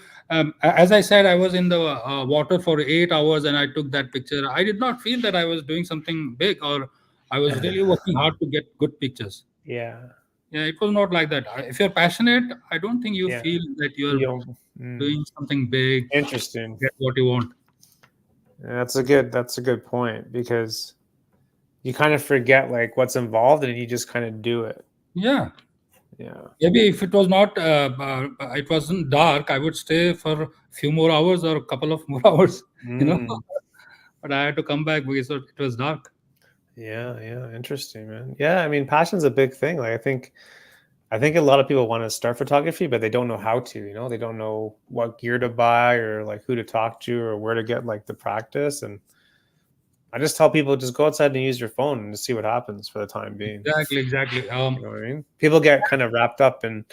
as I said, I was in the water for 8 hours and I took that picture. I did not feel that I was doing something big or I was really working hard to get good pictures. Yeah. Yeah, it was not like that. If you're passionate, I don't think you Yeah. feel that you're You don't. doing something big to Interesting. get what you want. That's a good point because you kind of forget like what's involved and you just kind of do it. Yeah. Yeah. Maybe if it was not, it wasn't dark, I would stay for a few more hours or a couple of more hours, you know. Mm. But I had to come back because it was dark. Yeah, yeah, interesting, man. Yeah, I mean, passion's a big thing. Like, I think a lot of people want to start photography, but they don't know how to. They don't know what gear to buy or like who to talk to or where to get like the practice. And I just tell people just go outside and use your phone and just see what happens for the time being. Exactly, exactly. You know what I mean? People get kind of wrapped up in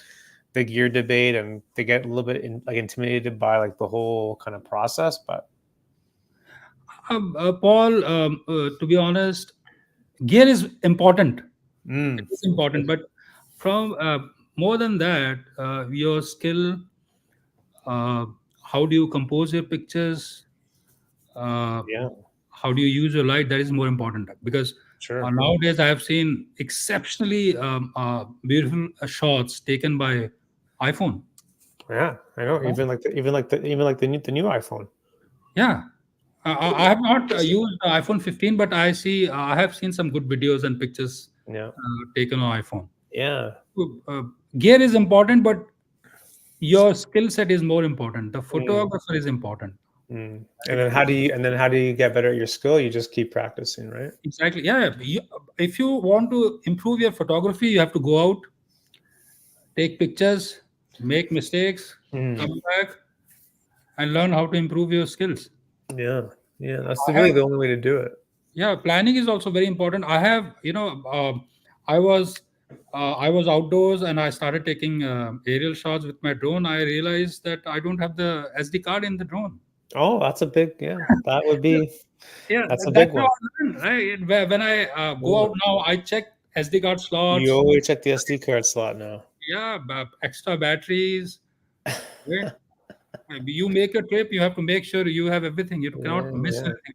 the gear debate and they get a little bit like intimidated by like the whole kind of process. But Paul, to be honest, gear is important. It mm, is important, but from more than that, your skill, uh, how do you compose your pictures, uh, yeah, how do you use your light, that is more important because sure. nowadays I have seen exceptionally beautiful shots taken by iPhone. Yeah, I know. Even like the new iPhone. Yeah, I have not used the iPhone 15, but I have seen some good videos and pictures Yeah, taken on iPhone. yeah. So, gear is important, but your skill set is more important. The Mm, photographer is important. mm. And Right? then how do you get better at your skill? You just keep practicing, right? Exactly. Yeah. If you want to improve your photography, you have to go out, take pictures, make mistakes, Mm. come back, and learn how to improve your skills. Yeah, yeah. That's I really have, the only way to do it. yeah, planning is also very important. I have, I was, I was outdoors and I started taking aerial shots with my drone. I realized that I don't have the SD card in the drone. Oh, that's a big, yeah. That would Yeah, be yeah, that's a that's big how one. I learned, right? When I go Yeah. out now, I check SD card You slots. always check the SD card slot now. Yeah, extra batteries. Right? You make a trip, you have to make sure you have everything. You cannot Yeah, miss yeah, anything.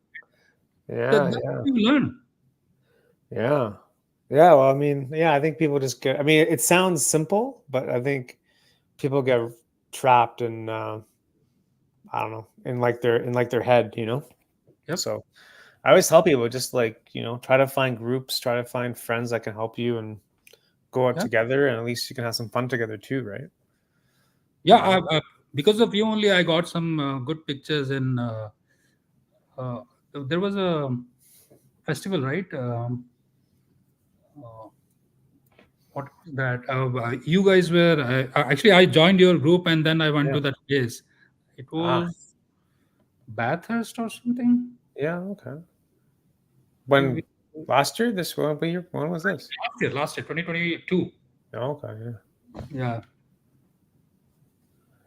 yeah, That's yeah, how you learn. yeah. Yeah, well, I mean, yeah, I think people just get. I mean, it sounds simple, but I think people get trapped in I don't know, in like their head. Yep. So I always tell people just like, try to find groups, try to find friends that can help you and go out Yeah. together and at least you can have some fun together too, right? Yeah. You know? Because of you only, I got some good pictures in. Uh, there was a festival, right? Uh, what was that? You guys were actually. I joined your group and then I went Yeah. to that place. It Ah, was Bathurst or something. yeah, okay. We- When last year, this one, what year, when was this? last year, 2022. Oh, okay, yeah. Yeah.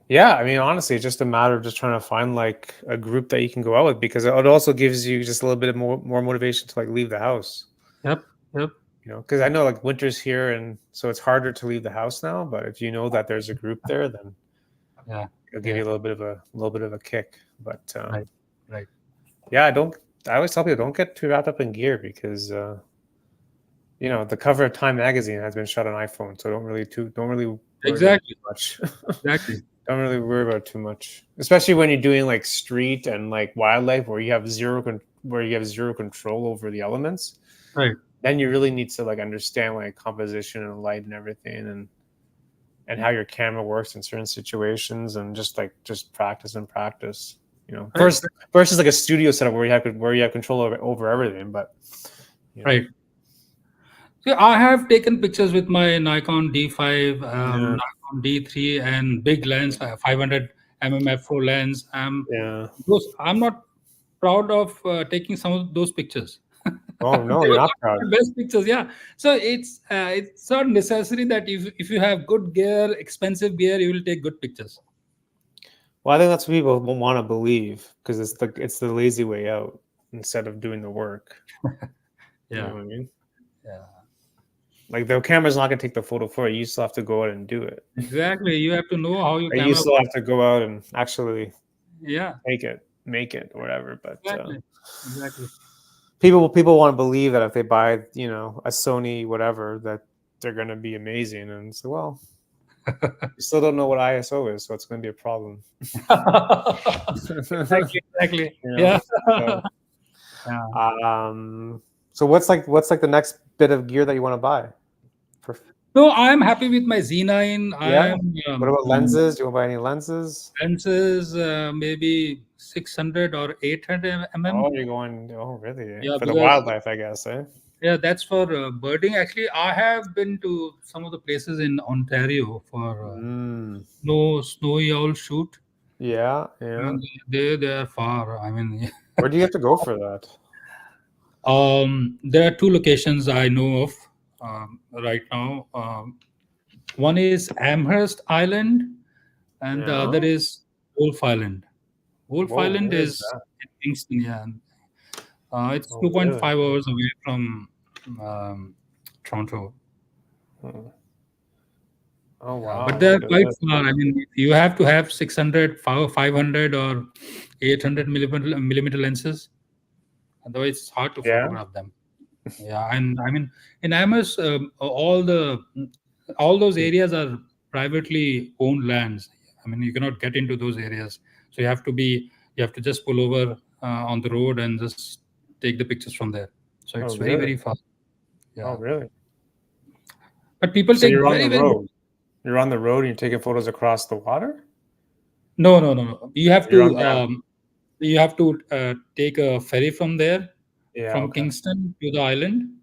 Yeah, I mean, honestly, it's just a matter of just trying to find like a group that you can go out with because it also gives you just a little bit of more motivation to like leave the house. Yep. Yep. Because I know like winter's here and so it's harder to leave the house now. But if you know that there's a group there, then Yeah. it'll give Yeah. you a little bit of a kick. But Right. Right. yeah, I don't. I always tell people don't get too wrapped up in gear because the cover of Time magazine has been shot on iPhone, so don't really worry about it Exactly. too much. Exactly. Don't really worry about it too much, especially when you're doing like street and like wildlife where you have zero control over the elements. Right. Then you really need to like understand like composition and light and everything, and how your camera works in certain situations, and just practice and practice. Right. Versus like a studio setup where you have control over everything. But you know, Right. So I have taken pictures with my Nikon D5, yeah, Nikon D3, and big lens, 500 mm f4 lens. yeah. I'm not proud of taking some of those pictures. Oh no, They you're were not not proud. the best pictures, yeah. So it's not necessary that if you have good gear, expensive gear, you will take good pictures. Well, I think that's what people want to believe because it's the lazy way out instead of doing the work. You know Yeah, what I mean? yeah, Like the camera's not gonna take the photo for you. You still have to go out and do it. exactly. You have to know how your Like, you camera still have works. to go out and actually Yeah, make it, or whatever. But exactly, exactly. people want to believe that if they buy, a Sony whatever, that they're gonna be amazing, and so well, you still don't know what ISO is, so it's gonna be a problem. Exactly, exactly. you know. Yeah, So, yeah. so what's like the next bit of gear that you want to buy? For, No, I'm happy with my Z9. yeah. I'm What about lenses? Do you want to buy any lenses? lenses maybe 600 or 800 mm. Oh, you're going. Oh, really? Yeah, For the because wildlife, I guess, eh? yeah, that's for birding. Actually, I have been to some of the places in Ontario for Mm. snowy owl shoot, Yeah, yeah. and they are far. I mean, Where do you have to go for that? there are two locations I know of right now. One is Amherst Island, and the Yeah. other is Wolf Island. Wolf Whoa, Island where is is that? in Kingston. Yeah, it's Oh, really? 2.5 hours away from um, Toronto. Hmm. Oh, Yeah, wow. but Look they're at quite this. far. I mean, you have to have 600, 500, or 800 millimeter lenses. Otherwise, it's hard to Yeah. photograph them. Yeah, and I mean, in Amherst, all those areas are privately owned lands. I mean, you cannot get into those areas, so you have to just pull over on the road and just take the pictures from there. So Oh, it's very really? very far. Oh, Yeah, really? but people So take you're on very the very road. You're on the road and you're taking photos across the water? no. You're on land. You have to take a ferry from there, Yeah, from okay. Kingston to the island,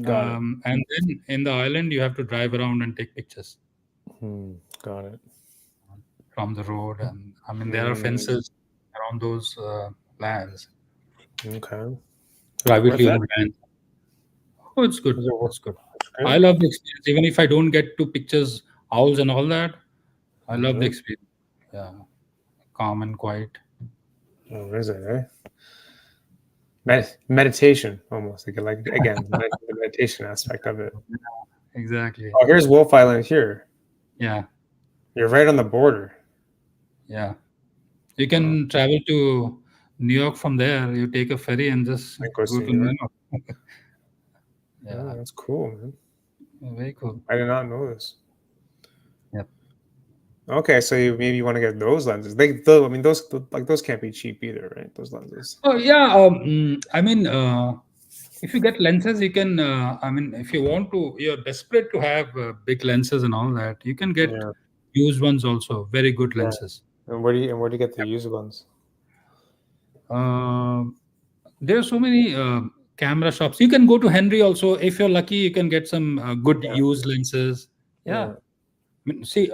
Got it. and then in the island you have to drive around and take pictures Hmm. Got it. from the road. And I mean, there are Mm, fences around those lands, okay. Worth privately it? owned land. Oh, it's good. Is it worth It's good. It's I good? love the experience. Even if I don't get to pictures, owls and all that, I Oh, love the really? experience. Yeah, calm and quiet. Oh, is it, eh? Meditation, almost. Like again, the meditation aspect of it. Exactly. Oh, here's Wolf Island here. Yeah, You're right on the border. yeah. You Wow. can travel to New York from there. You take a ferry and just I go go see to you, New right? York. Oh, Yeah, that's cool, man. very cool. I did not know this. Yep. Okay, so maybe you want to get those lenses. I mean, those can't be cheap either, right? Those lenses. Oh yeah. I mean, if you get lenses, you can. I mean, if you want to, you're desperate to have big lenses and all that. You can get Yeah, used ones also. Very good yeah. lenses. And where do you get the used ones? Uh, there are so many camera shops. You can go to Henry also. If you're lucky, you can get some good Yeah, used lenses. Yeah. yeah. I mean, see,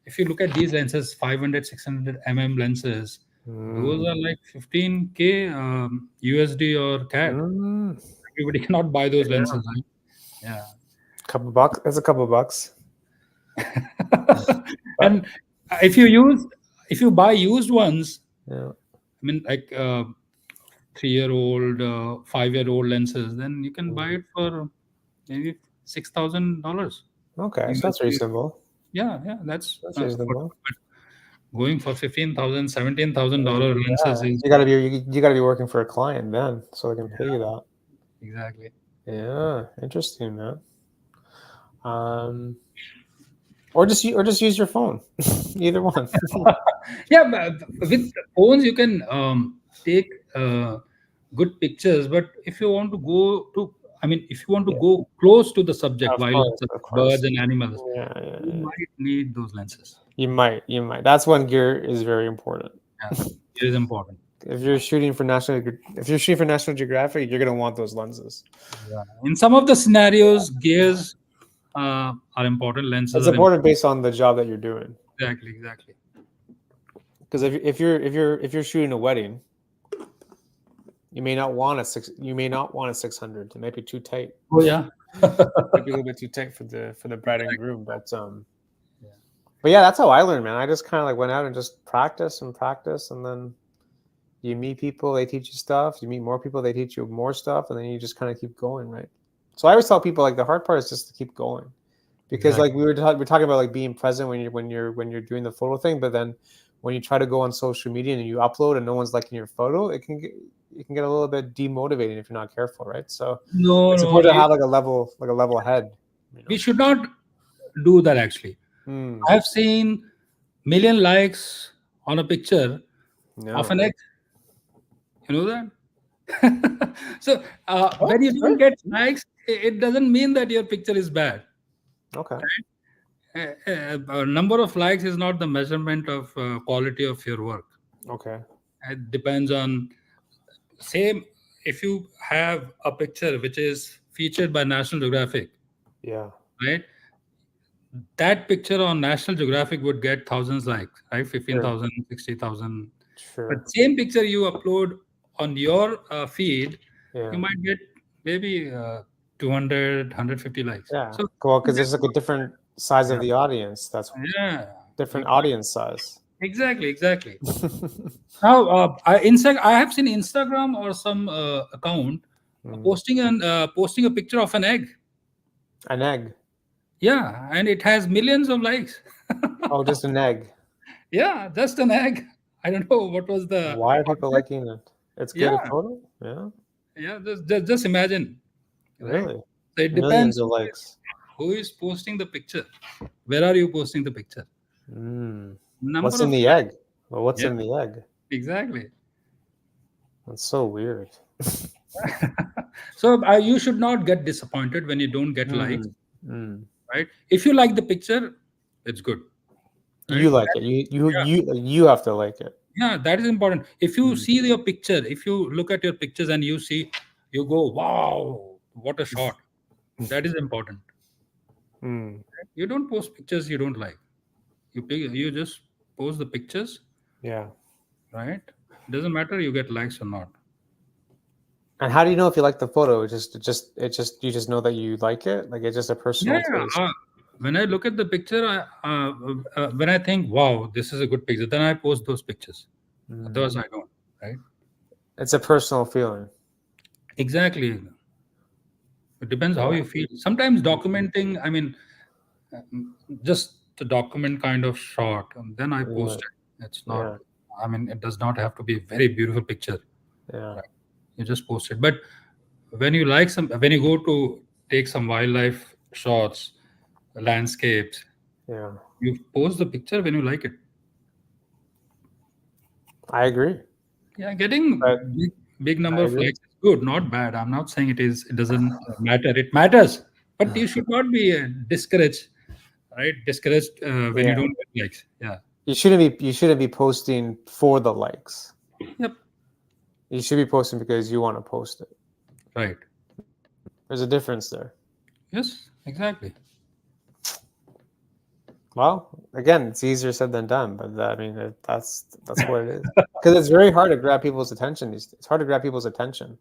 if you look at these lenses, 500, 600 mm lenses, those Mm. are like 15K USD or CAD. Mm. Everybody cannot buy those Yeah, lenses, right? Yeah. couple bucks. That's a couple bucks. But And if you use, if you buy used ones, yeah. I mean, like 3-year-old, 5-year-old lenses, then you can buy Mm. it for maybe $6,000. Okay, so that's USD. reasonable. Yeah, that's That's affordable. reasonable. But going for $15,000, $17,000 lenses Yeah, is you gotta be working for a client then, so they can pay you yeah, that. exactly. Yeah, interesting, man. Or just use your phone. Either one. Yeah, with phones you can take good pictures, but if you want to go to, I mean, if you want to Yeah, go close to the subject, of wildlife, course, of birds course. and animals, Yeah, yeah, you yeah. might need those lenses. You might. That's when gear is very important. Yeah, it is important. If you're shooting for National Geographic, you're gonna want those lenses. Yeah. In some of the scenarios, gears are important, lenses It's are important. important based on the job that you're doing. Exactly, exactly. Because if you're shooting a wedding, you may not want a 600. It might be too tight. Oh yeah. Might be a little bit too tight for the bride and groom. But Yeah. but yeah, that's how I learned, man. I just kind of like went out and just practice, and then you meet people, they teach you stuff. You meet more people, they teach you more stuff, and then you just kind of keep going, right? So I always tell people like the hard part is just to keep going, because Exactly. like we're talking about like being present when you're doing the photo thing, but then when you try to go on social media and you upload and no one's liking your photo, it can get a little bit demotivating if you're not careful, right? So No, it's no, important to have like a level head, you we know. should not do that actually. Hmm. I have seen million likes on a picture of No. an egg. You know that? So when Oh, you don't really? get likes, it doesn't mean that your picture is bad. Okay. A number of likes is not the measurement of quality of your work. Okay. It depends on same. If you have a picture which is featured by National Geographic, Yeah. right? That picture on National Geographic would get thousands likes, right? Sure. 15,000, 60,000. Sure. But same picture you upload on your feed, you Yeah. might get maybe 200, likes. Yeah. So Well, because there's like a different size of yeah, the audience. That's yeah, you different can't audience size. exactly, exactly. Now, I have seen Instagram or some account Mm. posting a picture of an egg. An egg. Yeah, and it has millions of likes. Oh, just an egg. Yeah, just an egg. I don't know what was the Why are people context. liking it? It's good at Yeah, photo? Yeah. yeah. Just imagine, right? Really? So it Millions depends of likes. who is posting the picture. Where are you posting the picture? Mm. Number What's in of the egg? Well, what's yeah, in the egg? exactly. That's so weird. So you should not get disappointed when you don't get likes, Mm. Mm. right? If you like the picture, it's good, right? You like it. You have to like it. Yeah, that is important. If you Mm. see your picture, if you look at your pictures and you see, you go, wow, what a shot. That is important. Mm. You don't post pictures you don't like. You just post the pictures, Yeah. right? Doesn't matter you get likes or not. And how do you know if you like the photo? You just know that you like it. Like it's just a Yeah, personal taste. when I look at the picture, when I think, wow, this is a good picture, then I post those pictures. Mm. Otherwise, I don't. Right? It's a personal feeling. Exactly. It depends how Yeah. you feel. Sometimes documenting, I mean, uh, just the document kind of shot, and then I Yeah. post it. It's not. Yeah. I mean, it does not have to be a very beautiful picture. Yeah. Right? You just post it. But when you go to take some wildlife shots, landscapes, Yeah. you post the picture when you like it. I agree. Yeah, getting But big I number of agree. likes is good, not bad. I'm not saying it is. It doesn't matter. It matters, but you should not be discouraged, right? Discouraged when you Yeah. don't get likes. Yeah. You shouldn't be posting for the likes. Yep. You should be posting because you want to post it. Right. There's a difference there. Yes. Exactly. Well, again, it's easier said than done, but I mean, that's what it is. Because it's very hard to grab people's attention. It's hard to grab people's attention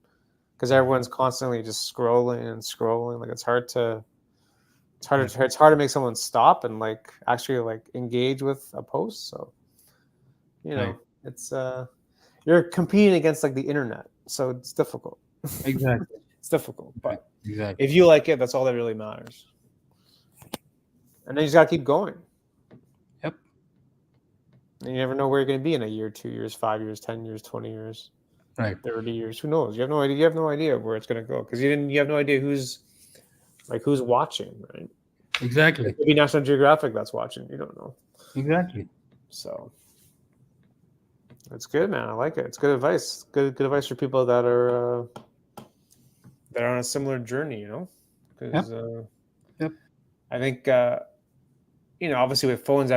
because everyone's constantly just scrolling and scrolling. Like it's hard to make someone stop and like actually like engage with a post. So Right. it's you're competing against like the internet, so it's difficult. Exactly. It's difficult, Right. but Exactly. if you like it, that's all that really matters. And then you just gotta keep going. Yep. And you never know where you're gonna be in a year, 2 years, 5 years, 10 years, 20 years. Right. 30 years. Who knows? You have no idea. You have no idea where it's going to go because you have no idea who's watching, right? It Exactly. could be National Geographic that's watching. You don't know. Exactly. So it's good, man. I like it. It's good advice. Good advice for people that are on a similar journey. Yep. Because Yep. I think obviously with phones,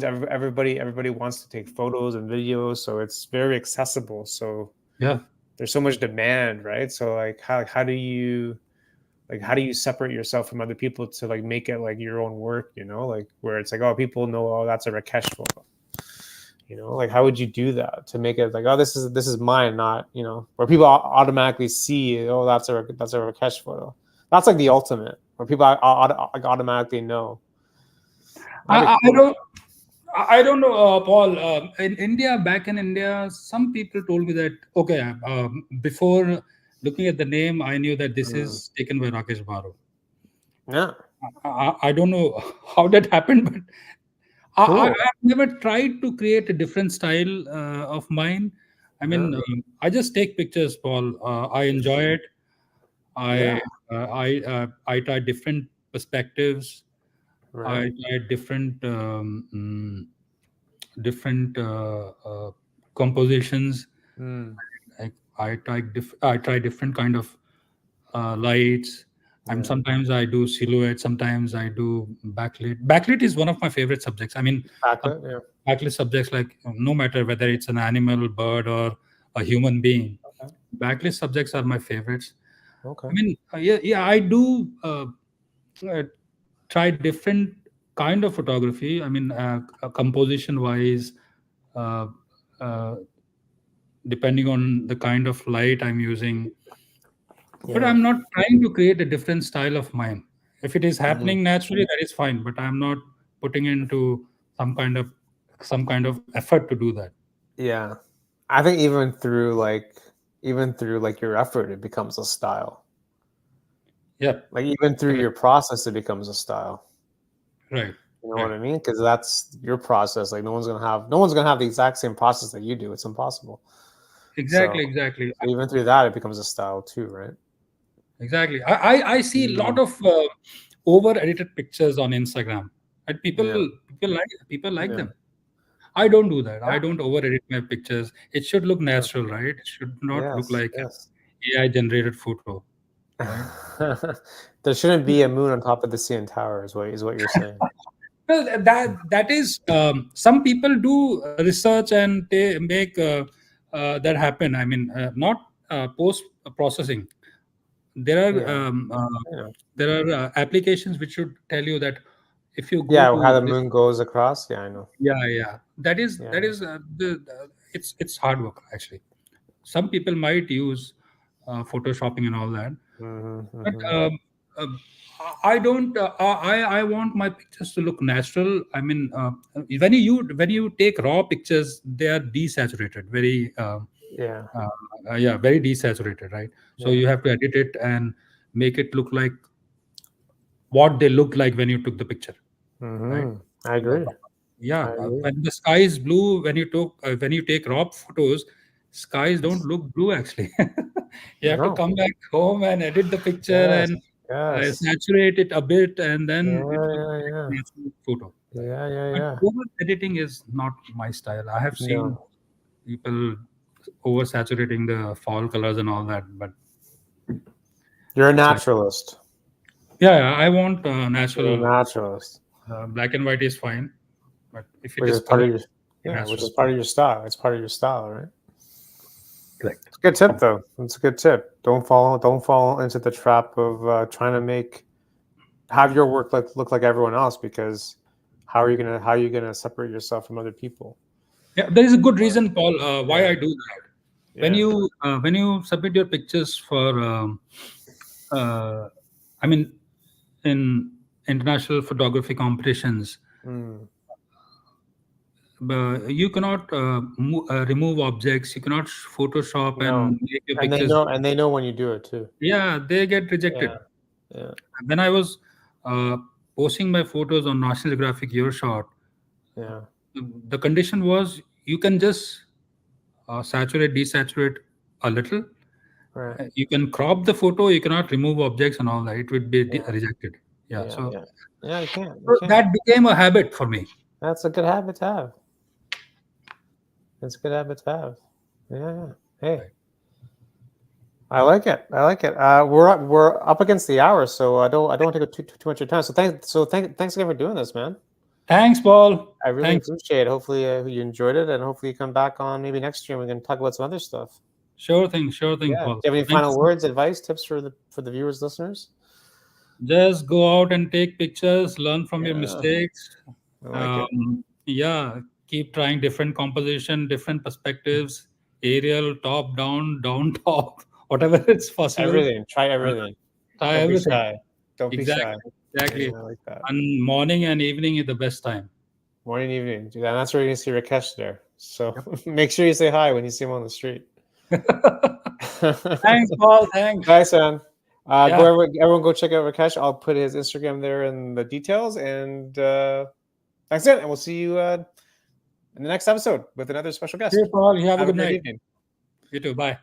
everybody wants to take photos and videos, so it's very accessible. So Yeah. there's so much demand, right? So like how do you separate yourself from other people to like make it like your own work, like where it's like, oh, people know, oh, that's a Rakesh photo. Like how would you do that to make it like, oh, this is mine, not, where people automatically see, oh, that's a Rakesh photo. That's like the ultimate, where people like automatically know. That'd be I cool. don't. I don't know, Paul. In India, back in India, some people told me that okay, before looking at the name, I knew that this Mm. is taken by Rakesh Baro. Yeah, I don't know how that happened, but cool. I've never tried to create a different style of mine. I Yeah, mean, I just take pictures, Paul. I enjoy it. yeah, I try different perspectives. right. I try different compositions. Mm. I try different kind of lights. Yeah, Sometimes I do silhouette. Sometimes I do backlit. Backlit is one of my favorite subjects. Uh, backlit. Yeah. backlit subjects, like no matter whether it's an animal, bird, or a human being, Okay. backlit subjects are my favorites. Okay. Yeah, yeah, I do uh, try different kind of photography. Composition wise, uh, uh, depending on the kind of light I'm using. But Yeah. I'm not trying to create a different style of mine. If it is Mhm. happening naturally, that is fine. But I'm not putting into some kind of some kind of effort to do that. Yeah. I think even through like your effort, it becomes a style. Yep. Like even through Correct. your process, it becomes a style. Right. You know Right. what I mean? Because that's your process. Like no one's gonna have the exact same process that you do. It's impossible. So, Exactly. Exactly. so even through that, it becomes a style too, right? Exactly. I see a lot Mm. of over edited pictures on Instagram, and Yeah. people like Yeah. them. I don't do that. I Yeah. don't over edit my pictures. It should look Yeah. natural, right? It should not look Yes. like an Yes. AI generated photo, right? There shouldn't be a moon on top of the CN Tower, is what you're saying. Well, that is, some people do research and they make that happen. Not post processing. There are Yeah. um, uh, Yeah. there are applications which should tell you that if you go Yeah. How to the this. moon goes across. Yeah, I know. Yeah, yeah. That Yeah. is it's hard work actually. Some people might use photoshopping and all that, Hmm. but Hmm. I don't. I want my pictures to look natural. When you take raw pictures, they are desaturated, Yeah. uh, yeah, very desaturated, right? So Yeah. you have to edit it and make it look like what they look like when you took the picture, right? I Uh, agree. yeah, I agree. when the sky is blue, when you take raw photos, skies don't look blue actually. You have to No. come back home and edit the picture Yes. and Yes. saturate it a bit, and Yeah. then it looks Yeah. like Yeah. a natural photo. Yeah. Yeah. But Yeah. over editing is not my style. I have seen No. people over saturating the fall colors and all that, but You're a it's like, naturalist. yeah, yeah, I want You're a natural. naturalist, Black and white is fine, but if it which is is part color, of your yeah, which natural. is part of your style. It's part of your style, right? Correct. It's a good tip, though. It's a good tip. Don't fall into the trap of trying to have your work look like everyone else, because how are you gonna separate yourself from other people? Yeah, there is a good reason, Paul, why Yeah. I do that. Yeah. When you submit your pictures for, uh, I mean, in international photography competitions, Mm. you cannot remove objects. You cannot Photoshop No. and make your And they pictures. know and they know when you do it too. Yeah, they get Yeah. rejected. Yeah. When I was posting my photos on National Geographic Your Shot, Yeah. the condition was you can just saturate, desaturate a little. Right. You can crop the photo, you cannot remove objects and all that. It would be Yeah. rejected. Yeah. Yeah. So, Yeah. Yeah. You can't. You so can't. that became a habit for me. That's a good habit to have. It's a good habit to have. Yeah. Yeah. Hey. Right. I like it. I like it. We're up against the hour, so I don't want to take too much of your time. Thanks again for doing this, man. Thanks, Paul. I really Thanks. appreciate it. Hopefully you enjoyed it, and hopefully you come back on maybe next year and we can talk about some other stuff. Sure thing, Yeah. Paul. Do you have any Thank you final so words, advice, tips for the viewers, listeners? Just go out and take pictures, learn from your Yeah, mistakes. I like it. Yeah, keep trying different composition, different perspectives, aerial, top, down, down, top, whatever it's possible. Everything. Try Uh, everything. Try Don't be everything. shy. Don't be shy. Exactly, exactly. Yeah, I like that. And morning and evening is the best time. Morning, evening. And that's where you're gonna see Rakesh there. So make sure you say hi when you see him on the street. Thanks, Paul. Thanks. Thanks, man. Yeah, Everyone go check out Rakesh. I'll put his Instagram there in the details. And that's it. And we'll see you in the next episode with another special guest. see you, Paul. You have a Have a good great night. evening. You too. Bye.